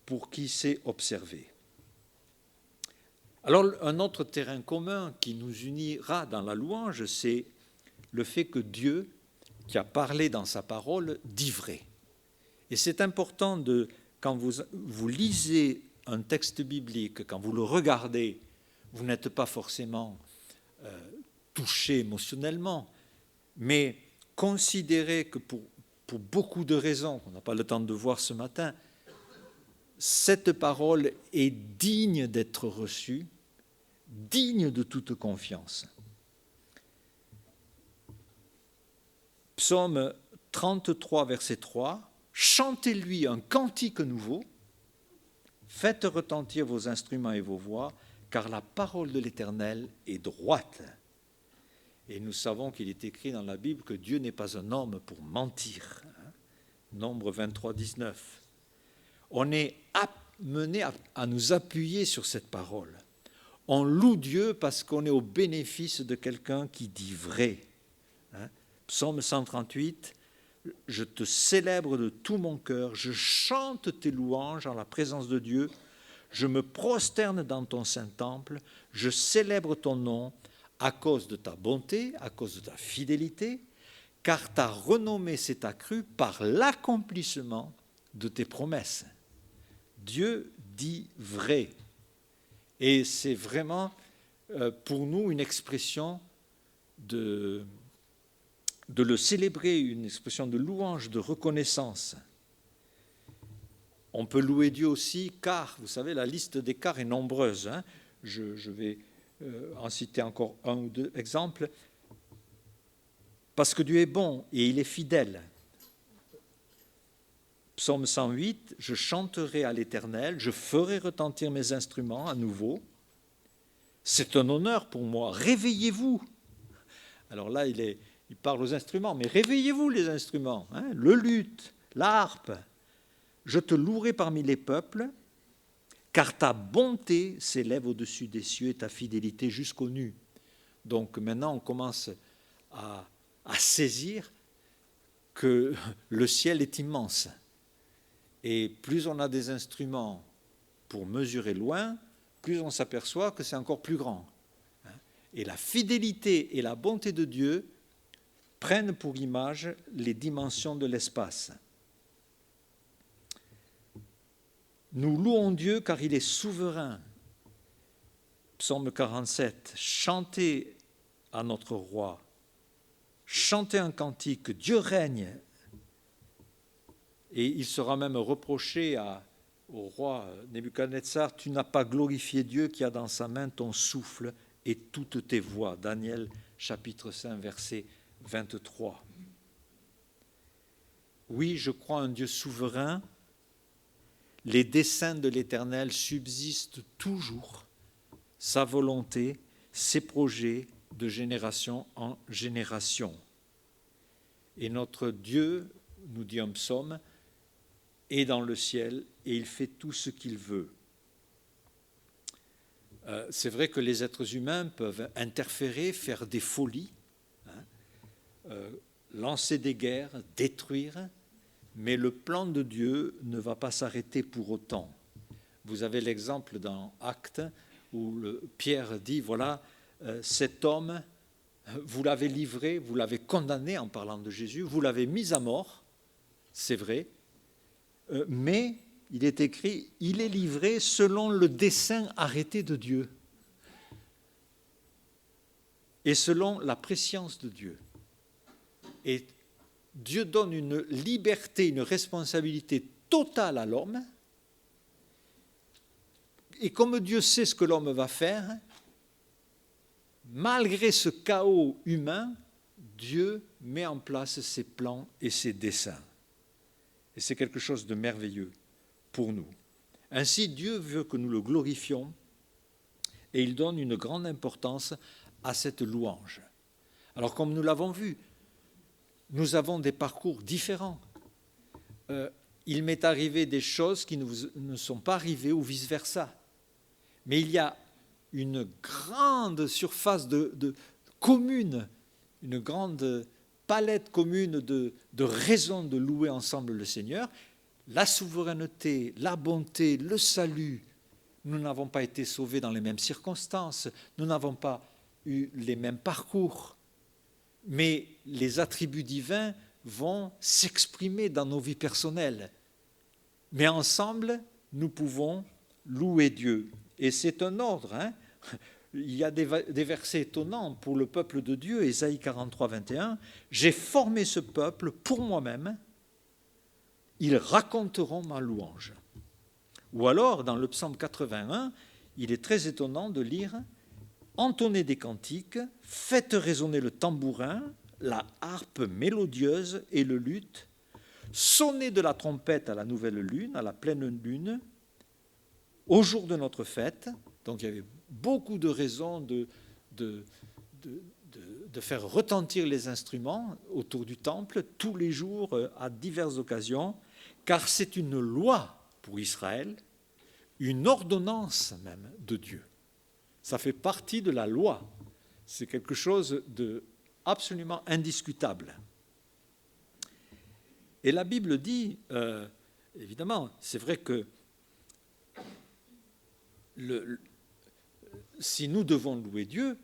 pour qui sait observer. Alors, un autre terrain commun qui nous unira dans la louange, c'est le fait que Dieu, qui a parlé dans sa parole, dit vrai. Et c'est important, quand vous lisez un texte biblique, quand vous le regardez, vous n'êtes pas forcément touché émotionnellement, mais considérez que pour beaucoup de raisons, qu'on n'a pas le temps de voir ce matin, cette parole est digne d'être reçue, digne de toute confiance. Psaume 33, verset 3, « Chantez-lui un cantique nouveau, faites retentir vos instruments et vos voix, car la parole de l'Éternel est droite. » Et nous savons qu'il est écrit dans la Bible que Dieu n'est pas un homme pour mentir. Nombre 23, 19. On est amené à nous appuyer sur cette parole. On loue Dieu parce qu'on est au bénéfice de quelqu'un qui dit vrai. Psaume 138, « Je te célèbre de tout mon cœur, je chante tes louanges en la présence de Dieu, je me prosterne dans ton saint temple, je célèbre ton nom à cause de ta bonté, à cause de ta fidélité, car ta renommée s'est accrue par l'accomplissement de tes promesses. » Dieu dit vrai. Et c'est vraiment pour nous une expression de le célébrer, une expression de louange, de reconnaissance. On peut louer Dieu aussi car, vous savez, la liste des cars est nombreuse. Je vais en citer encore un ou deux exemples. Parce que Dieu est bon et il est fidèle. Psaume 108, « Je chanterai à l'Éternel, je ferai retentir mes instruments à nouveau. C'est un honneur pour moi. Réveillez-vous. » Alors là, il parle aux instruments, mais réveillez-vous les instruments, le luth, l'harpe. « Je te louerai parmi les peuples, car ta bonté s'élève au-dessus des cieux et ta fidélité jusqu'aux nues. » Donc maintenant, on commence à saisir que le ciel est immense. Et plus on a des instruments pour mesurer loin, plus on s'aperçoit que c'est encore plus grand. Et la fidélité et la bonté de Dieu prennent pour image les dimensions de l'espace. Nous louons Dieu car il est souverain. Psaume 47, chantez à notre roi, chantez un cantique, que Dieu règne. Et il sera même reproché au roi Nebuchadnezzar, tu n'as pas glorifié Dieu qui a dans sa main ton souffle et toutes tes voies. Daniel chapitre 5, verset 23. Oui, je crois en un Dieu souverain. Les desseins de l'Éternel subsistent toujours. Sa volonté, ses projets de génération en génération. Et notre Dieu, nous dit un psaume, est dans le ciel et il fait tout ce qu'il veut. C'est vrai que les êtres humains peuvent interférer, faire des folies, lancer des guerres, détruire, mais le plan de Dieu ne va pas s'arrêter pour autant. Vous avez l'exemple dans Actes où Pierre dit, voilà, cet homme, vous l'avez livré, vous l'avez condamné en parlant de Jésus, vous l'avez mis à mort, c'est vrai, mais il est écrit, il est livré selon le dessein arrêté de Dieu et selon la prescience de Dieu. Et Dieu donne une liberté, une responsabilité totale à l'homme. Et comme Dieu sait ce que l'homme va faire, malgré ce chaos humain, Dieu met en place ses plans et ses desseins. Et c'est quelque chose de merveilleux pour nous. Ainsi, Dieu veut que nous le glorifions et il donne une grande importance à cette louange. Alors, comme nous l'avons vu, nous avons des parcours différents. Il m'est arrivé des choses qui ne sont pas arrivées ou vice-versa. Mais il y a une grande surface commune, une grande palette commune de raisons de louer ensemble le Seigneur. La souveraineté, la bonté, le salut. Nous n'avons pas été sauvés dans les mêmes circonstances, nous n'avons pas eu les mêmes parcours. Mais les attributs divins vont s'exprimer dans nos vies personnelles. Mais ensemble, nous pouvons louer Dieu. Et c'est un ordre. Il y a des versets étonnants pour le peuple de Dieu. Ésaïe 43, 21. « J'ai formé ce peuple pour moi-même. Ils raconteront ma louange. » Ou alors, dans le psaume 81, il est très étonnant de lire « Entonnez des cantiques, faites résonner le tambourin, la harpe mélodieuse et le luth, sonnez de la trompette à la nouvelle lune, à la pleine lune, au jour de notre fête. » Donc il y avait beaucoup de raisons de faire retentir les instruments autour du temple, tous les jours, à diverses occasions, car c'est une loi pour Israël, une ordonnance même de Dieu. Ça fait partie de la loi. C'est quelque chose d'absolument indiscutable. Et la Bible dit, évidemment, c'est vrai que si nous devons louer Dieu,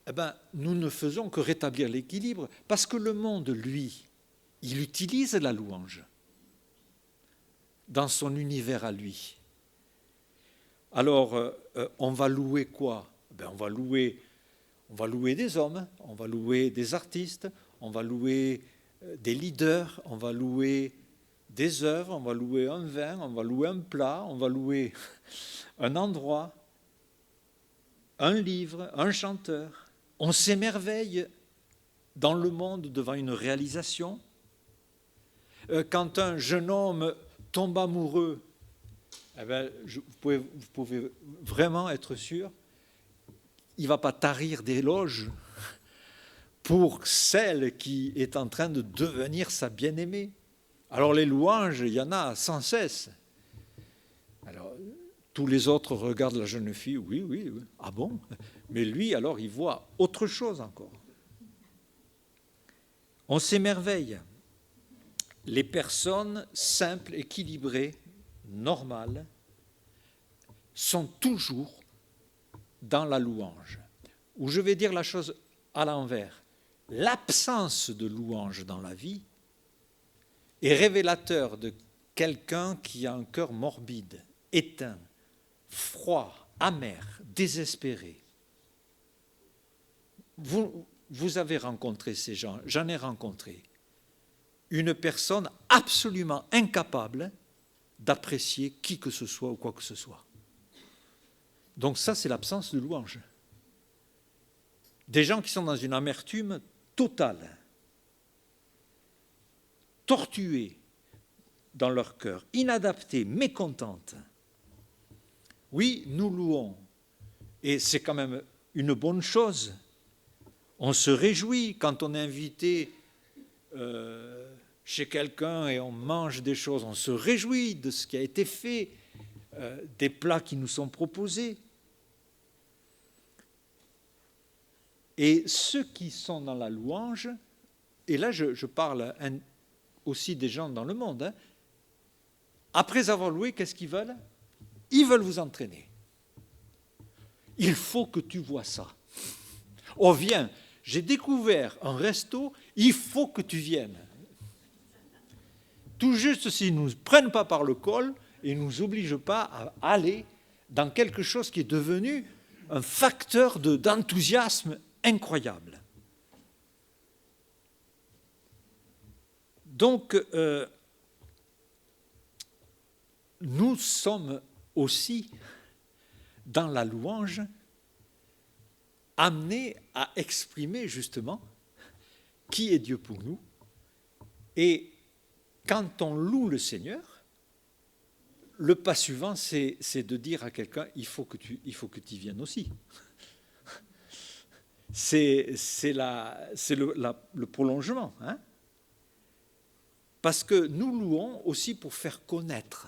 eh ben, nous ne faisons que rétablir l'équilibre, parce que le monde, lui, il utilise la louange dans son univers à lui. Alors, on va louer quoi ? Ben, on va louer des hommes, on va louer des artistes, on va louer des leaders, on va louer des œuvres, on va louer un vin, on va louer un plat, on va louer un endroit, un livre, un chanteur. On s'émerveille dans le monde devant une réalisation. Quand un jeune homme tombe amoureux, eh bien, vous pouvez vraiment être sûr, il ne va pas tarir d'éloges pour celle qui est en train de devenir sa bien-aimée. Alors les louanges, il y en a sans cesse. Alors, tous les autres regardent la jeune fille, oui, ah bon ? Mais lui, alors, il voit autre chose encore. On s'émerveille. Les personnes simples, équilibrées, normales, sont toujours dans la louange. Ou je vais dire la chose à l'envers. L'absence de louange dans la vie est révélateur de quelqu'un qui a un cœur morbide, éteint, froid, amer, désespéré. Vous avez rencontré ces gens, j'en ai rencontré. Une personne absolument incapable d'apprécier qui que ce soit ou quoi que ce soit. Donc ça, c'est l'absence de louange. Des gens qui sont dans une amertume totale, tortués dans leur cœur, inadaptés, mécontentes. Oui, nous louons, et c'est quand même une bonne chose. On se réjouit quand on est invité chez quelqu'un et on mange des choses, on se réjouit de ce qui a été fait, des plats qui nous sont proposés. Et ceux qui sont dans la louange, et là je parle aussi des gens dans le monde, hein, après avoir loué, qu'est-ce qu'ils veulent? Ils veulent vous entraîner. Il faut que tu vois ça. Oh, viens, j'ai découvert un resto, il faut que tu viennes. Tout juste s'ils ne nous prennent pas par le col et ne nous obligent pas à aller dans quelque chose qui est devenu un facteur d'enthousiasme incroyable. Donc, nous sommes aussi, dans la louange, amenés à exprimer justement qui est Dieu pour nous. Et quand on loue le Seigneur, le pas suivant, c'est de dire à quelqu'un, il faut que tu y viennes aussi. C'est le prolongement. Hein? Parce que nous louons aussi pour faire connaître.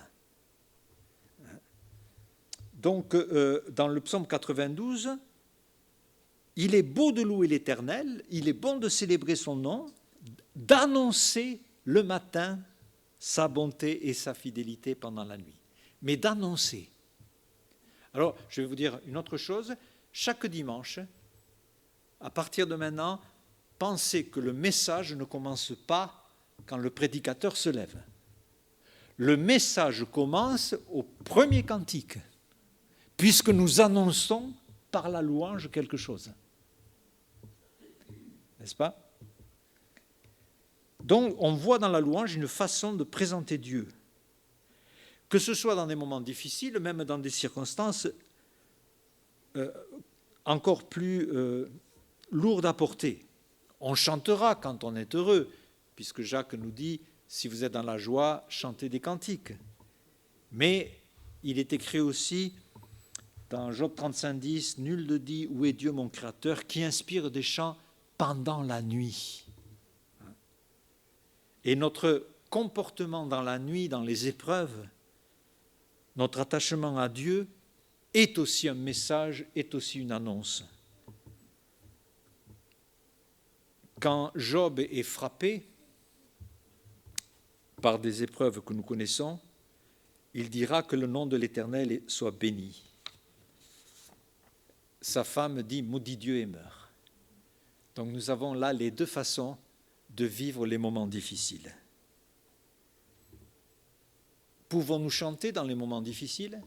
Donc, dans le psaume 92, il est beau de louer l'Éternel, il est bon de célébrer son nom, d'annoncer le matin sa bonté et sa fidélité pendant la nuit. Mais d'annoncer. Alors, je vais vous dire une autre chose. Chaque dimanche, à partir de maintenant, pensez que le message ne commence pas quand le prédicateur se lève. Le message commence au premier cantique, puisque nous annonçons par la louange quelque chose. N'est-ce pas? Donc, on voit dans la louange une façon de présenter Dieu. Que ce soit dans des moments difficiles, même dans des circonstances encore plus lourdes à porter. On chantera quand on est heureux, puisque Jacques nous dit, si vous êtes dans la joie, chantez des cantiques. Mais il est écrit aussi dans Job 35,10, « Nul ne dit où est Dieu mon Créateur, qui inspire des chants pendant la nuit. » Et notre comportement dans la nuit, dans les épreuves, notre attachement à Dieu est aussi un message, est aussi une annonce. Quand Job est frappé par des épreuves que nous connaissons, il dira que le nom de l'Éternel soit béni. Sa femme dit « Maudit Dieu et meurt ». Donc nous avons là les deux façons de vivre les moments difficiles. Pouvons-nous chanter dans les moments difficiles?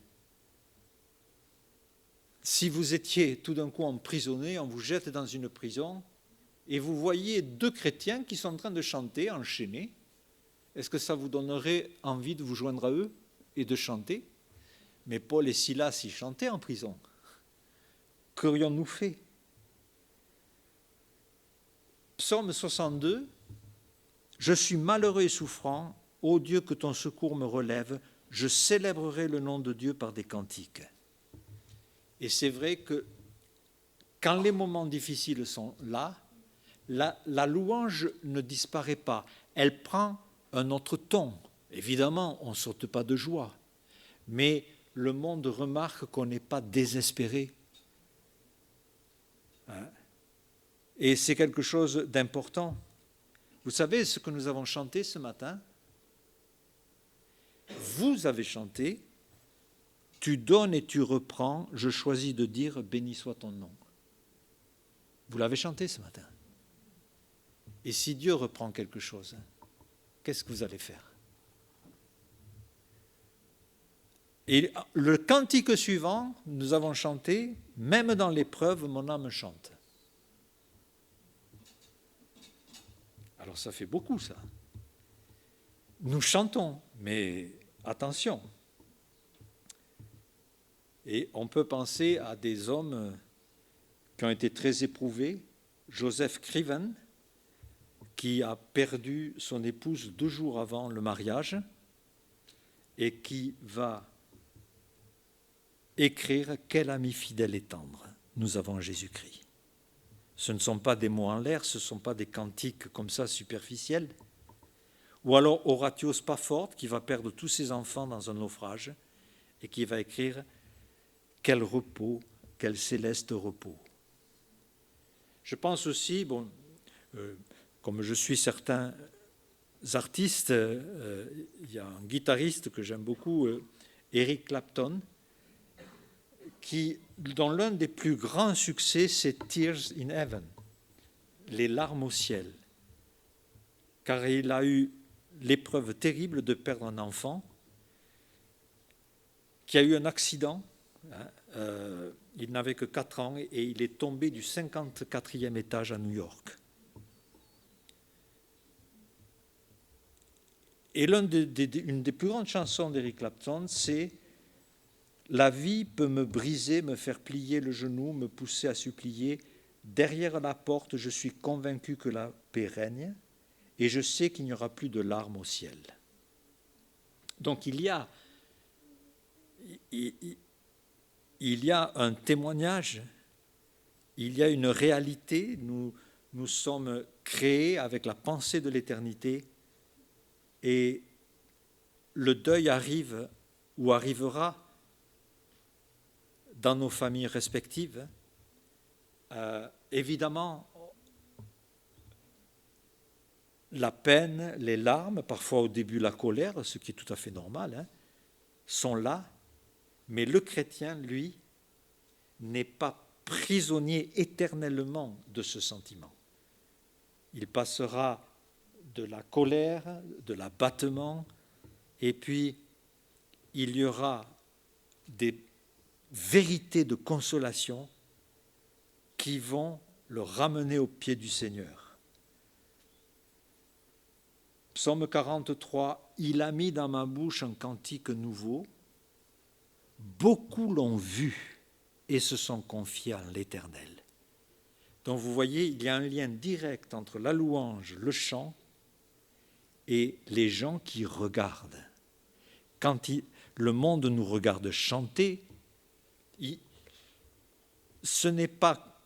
Si vous étiez tout d'un coup emprisonné, on vous jette dans une prison et vous voyez deux chrétiens qui sont en train de chanter, enchaînés, est-ce que ça vous donnerait envie de vous joindre à eux et de chanter? Mais Paul et Silas, ils chantaient en prison. Qu'aurions-nous fait? Psaume 62, « Je suis malheureux et souffrant, ô Dieu, que ton secours me relève, je célébrerai le nom de Dieu par des cantiques. » Et c'est vrai que quand les moments difficiles sont là, la louange ne disparaît pas, elle prend un autre ton. Évidemment, on ne saute pas de joie, mais le monde remarque qu'on n'est pas désespéré. Hein? Et c'est quelque chose d'important. Vous savez ce que nous avons chanté ce matin? Vous avez chanté « Tu donnes et tu reprends, je choisis de dire béni soit ton nom ». Vous l'avez chanté ce matin. Et si Dieu reprend quelque chose, qu'est-ce que vous allez faire? Et le cantique suivant, nous avons chanté « Même dans l'épreuve, mon âme chante ». Alors ça fait beaucoup ça. Nous chantons, mais attention. Et on peut penser à des hommes qui ont été très éprouvés. Joseph Criven, qui a perdu son épouse 2 jours avant le mariage et qui va écrire « Quel ami fidèle et tendre nous avons Jésus-Christ ». Ce ne sont pas des mots en l'air, ce ne sont pas des cantiques comme ça superficiels. Ou alors Horatio Spafford, qui va perdre tous ses enfants dans un naufrage et qui va écrire « Quel repos, quel céleste repos ». Je pense aussi, comme je suis certains artistes, il y a un guitariste que j'aime beaucoup, Eric Clapton, dont l'un des plus grands succès, c'est Tears in Heaven, les larmes au ciel, car il a eu l'épreuve terrible de perdre un enfant qui a eu un accident. Il n'avait que 4 ans et il est tombé du 54e étage à New York. Et une des plus grandes chansons d'Eric Clapton, c'est « La vie peut me briser, me faire plier le genou, me pousser à supplier. Derrière la porte, je suis convaincu que la paix règne et je sais qu'il n'y aura plus de larmes au ciel. » Donc il y a un témoignage, il y a une réalité. Nous sommes créés avec la pensée de l'éternité et le deuil arrive ou arrivera dans nos familles respectives. Évidemment, la peine, les larmes, parfois au début la colère, ce qui est tout à fait normal, sont là, mais le chrétien, lui, n'est pas prisonnier éternellement de ce sentiment. Il passera de la colère, de l'abattement, et puis il y aura des vérités de consolation qui vont le ramener au pied du Seigneur. Psaume 43, « Il a mis dans ma bouche un cantique nouveau. Beaucoup l'ont vu et se sont confiés en l'Éternel. » Donc vous voyez, il y a un lien direct entre la louange, le chant et les gens qui regardent. Quand le monde nous regarde chanter, ce n'est pas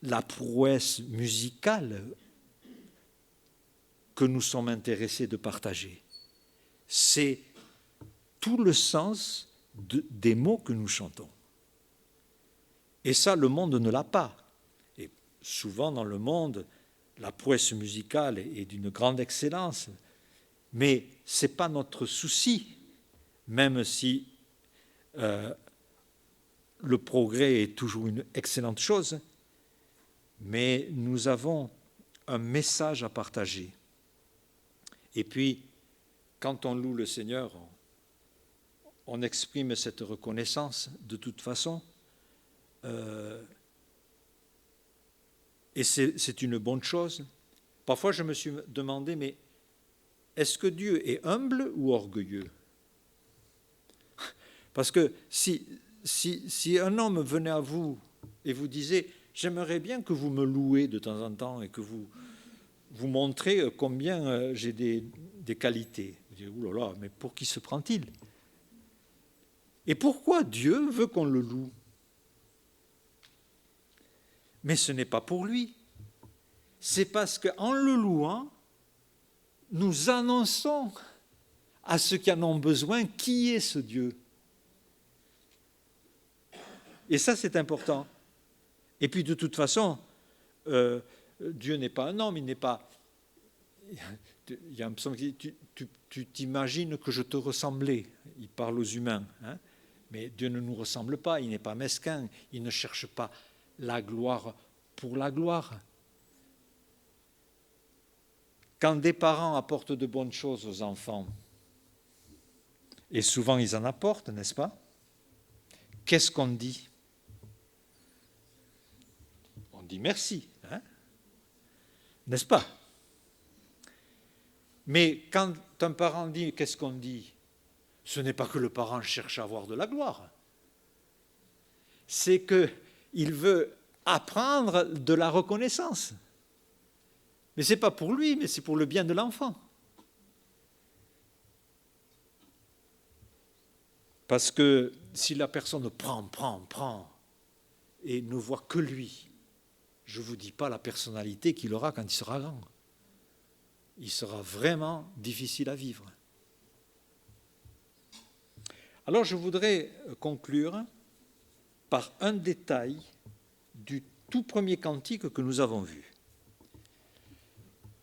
la prouesse musicale que nous sommes intéressés de partager. C'est tout le sens des mots que nous chantons. Et ça, le monde ne l'a pas. Et souvent dans le monde, la prouesse musicale est d'une grande excellence, mais ce n'est pas notre souci, même si le progrès est toujours une excellente chose, mais nous avons un message à partager. Et puis, quand on loue le Seigneur, on exprime cette reconnaissance de toute façon. Et c'est une bonne chose. Parfois, je me suis demandé, mais est-ce que Dieu est humble ou orgueilleux? Parce que si un homme venait à vous et vous disait « J'aimerais bien que vous me louez de temps en temps et que vous montrez combien j'ai des qualités. » Vous dites « Ouh là là, mais pour qui se prend-il » Et pourquoi Dieu veut qu'on le loue? Mais ce n'est pas pour lui. C'est parce qu'en le louant, nous annonçons à ceux qui en ont besoin qui est ce Dieu. Et ça, c'est important. Et puis, de toute façon, Dieu n'est pas un homme, il n'est pas... Il y a un psaume qui dit « Tu t'imagines que je te ressemblais ». Il parle aux humains. Mais Dieu ne nous ressemble pas, il n'est pas mesquin, il ne cherche pas la gloire pour la gloire. Quand des parents apportent de bonnes choses aux enfants, et souvent ils en apportent, n'est-ce pas? Qu'est-ce qu'on dit? On dit merci, n'est-ce pas? Mais quand un parent dit, qu'est-ce qu'on dit? ce n'est pas que le parent cherche à avoir de la gloire. C'est qu'il veut apprendre de la reconnaissance. Mais ce n'est pas pour lui, mais c'est pour le bien de l'enfant. Parce que si la personne prend, et ne voit que lui, je ne vous dis pas la personnalité qu'il aura quand il sera grand. Il sera vraiment difficile à vivre. Alors je voudrais conclure par un détail du tout premier cantique que nous avons vu.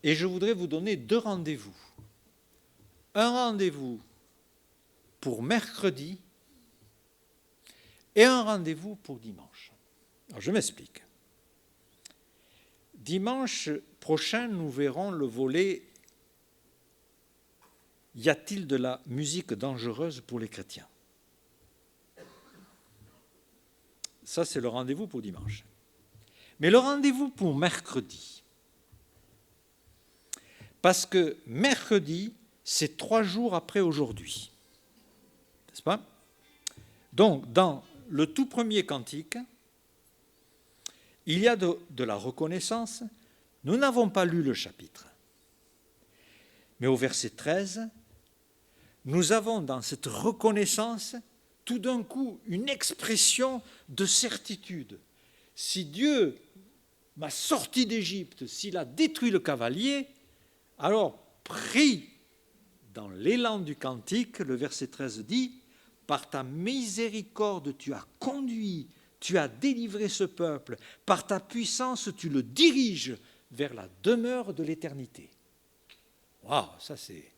Et je voudrais vous donner 2 rendez-vous. Un rendez-vous pour mercredi et un rendez-vous pour dimanche. Alors je m'explique. Dimanche prochain, nous verrons le volet « Y a-t-il de la musique dangereuse pour les chrétiens ?» Ça, c'est le rendez-vous pour dimanche. Mais le rendez-vous pour mercredi, parce que mercredi, c'est 3 jours après aujourd'hui. N'est-ce pas? Donc, dans le tout premier cantique, il y a de la reconnaissance. Nous n'avons pas lu le chapitre. Mais au verset 13, nous avons dans cette reconnaissance tout d'un coup une expression de certitude. Si Dieu m'a sorti d'Égypte, s'il a détruit le cavalier, alors prie dans l'élan du cantique, le verset 13 dit « Par ta miséricorde tu as conduit, tu as délivré ce peuple, par ta puissance tu le diriges vers la demeure de l'éternité. » Waouh, ça c'est...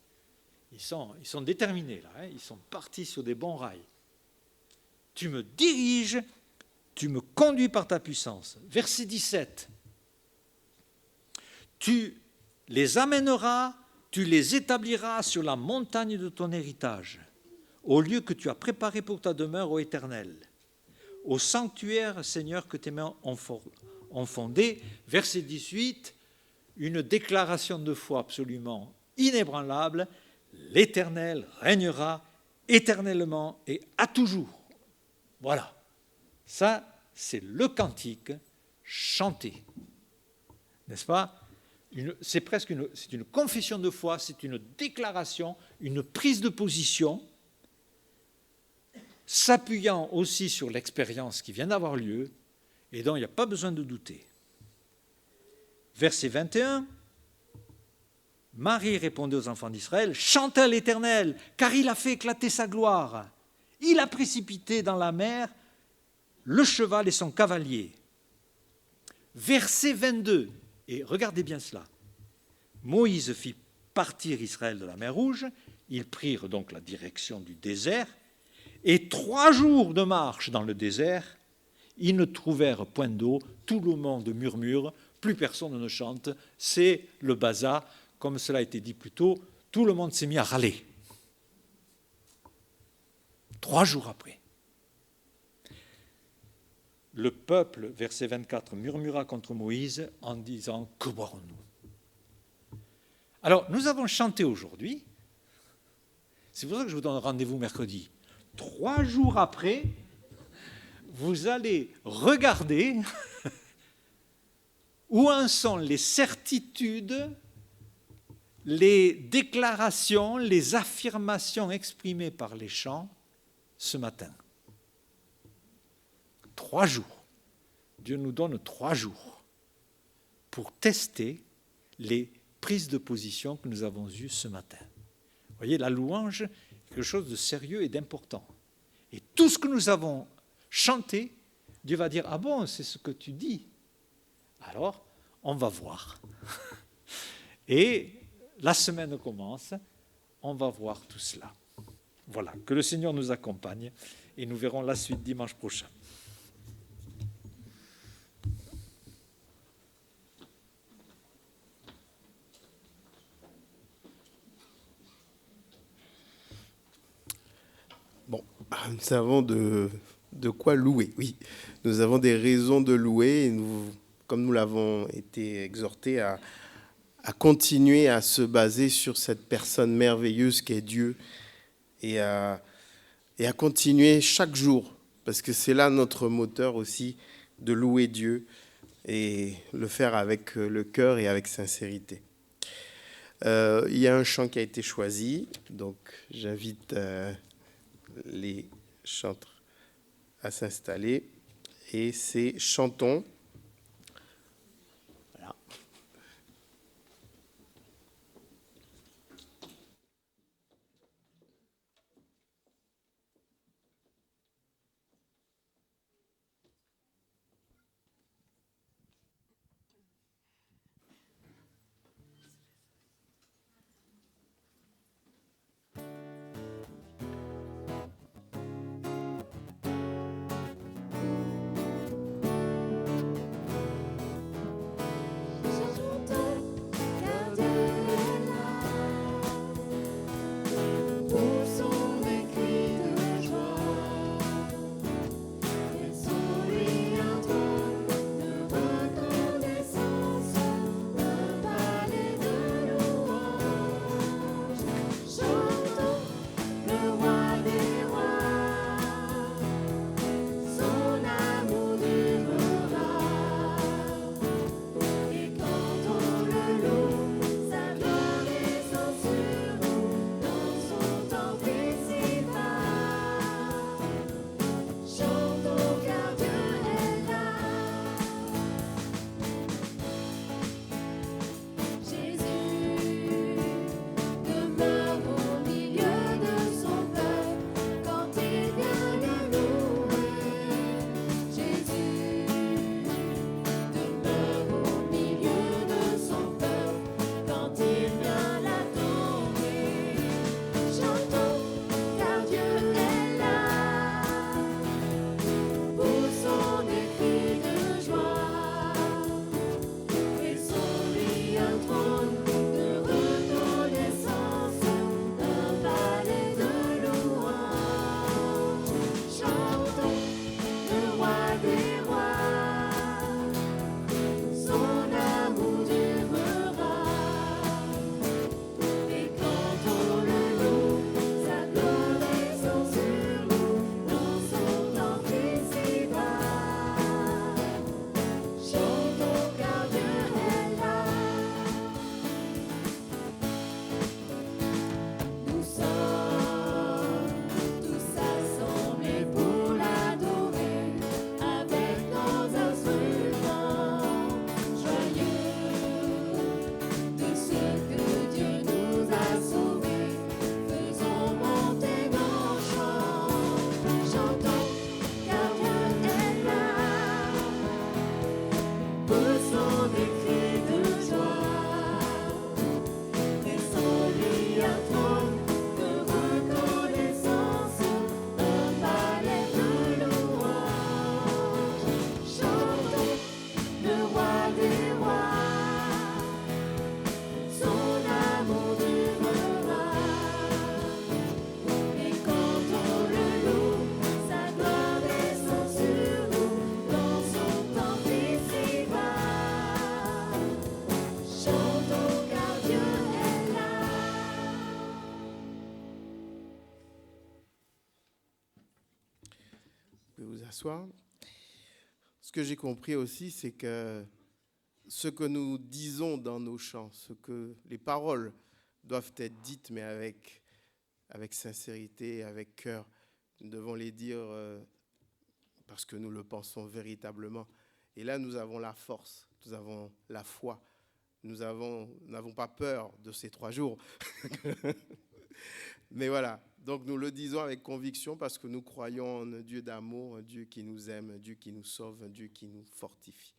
Ils sont déterminés là, hein, ils sont partis sur des bons rails. Tu me diriges, tu me conduis par ta puissance. Verset 17. Tu les amèneras, tu les établiras sur la montagne de ton héritage, au lieu que tu as préparé pour ta demeure, ô Éternel, au sanctuaire, Seigneur, que tes mains ont fondé. Verset 18, une déclaration de foi absolument inébranlable. L'Éternel régnera éternellement et à toujours. Voilà, ça c'est le cantique chanté, n'est-ce pas? C'est une confession de foi, c'est une déclaration, une prise de position, s'appuyant aussi sur l'expérience qui vient d'avoir lieu et dont il n'y a pas besoin de douter. Verset 21, Marie répondait aux enfants d'Israël, « Chantez à l'Éternel, car il a fait éclater sa gloire. Il a précipité dans la mer le cheval et son cavalier. » Verset 22, et regardez bien cela. Moïse fit partir Israël de la mer Rouge, ils prirent donc la direction du désert, et 3 jours de marche dans le désert, ils ne trouvèrent point d'eau, tout le monde murmure, plus personne ne chante, c'est le bazar. Comme cela a été dit plus tôt, tout le monde s'est mis à râler. 3 jours après. Le peuple, verset 24, murmura contre Moïse en disant « Que boirons-nous » Alors, nous avons chanté aujourd'hui. C'est pour ça que je vous donne rendez-vous mercredi. 3 jours après, vous allez regarder où en sont les certitudes, les déclarations, les affirmations exprimées par les chants ce matin. 3 jours. Dieu nous donne 3 jours pour tester les prises de position que nous avons eues ce matin. Vous voyez, la louange est quelque chose de sérieux et d'important. Et tout ce que nous avons chanté, Dieu va dire « Ah bon, c'est ce que tu dis ?» Alors, on va voir. Et la semaine commence, on va voir tout cela. Voilà, que le Seigneur nous accompagne et nous verrons la suite dimanche prochain. Bon, nous avons de quoi louer, oui. Nous avons des raisons de louer, et comme nous l'avons été exhortés à continuer à se baser sur cette personne merveilleuse qu'est Dieu et à continuer chaque jour, parce que c'est là notre moteur aussi de louer Dieu et le faire avec le cœur et avec sincérité. Il y a un chant qui a été choisi, donc j'invite les chanteurs à s'installer, et c'est Chantons. Voilà. Vous asseoir. Ce que j'ai compris aussi, c'est que ce que nous disons dans nos chants, ce que les paroles doivent être dites, mais avec sincérité, avec cœur. Nous devons les dire parce que nous le pensons véritablement. Et là, nous avons la force, nous avons la foi, nous n'avons pas peur de ces 3 jours. Mais voilà, donc nous le disons avec conviction parce que nous croyons en un Dieu d'amour, un Dieu qui nous aime, un Dieu qui nous sauve, un Dieu qui nous fortifie.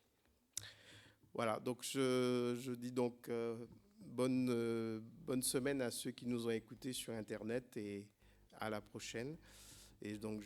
Voilà, donc je dis donc bonne semaine à ceux qui nous ont écoutés sur Internet et à la prochaine. Et donc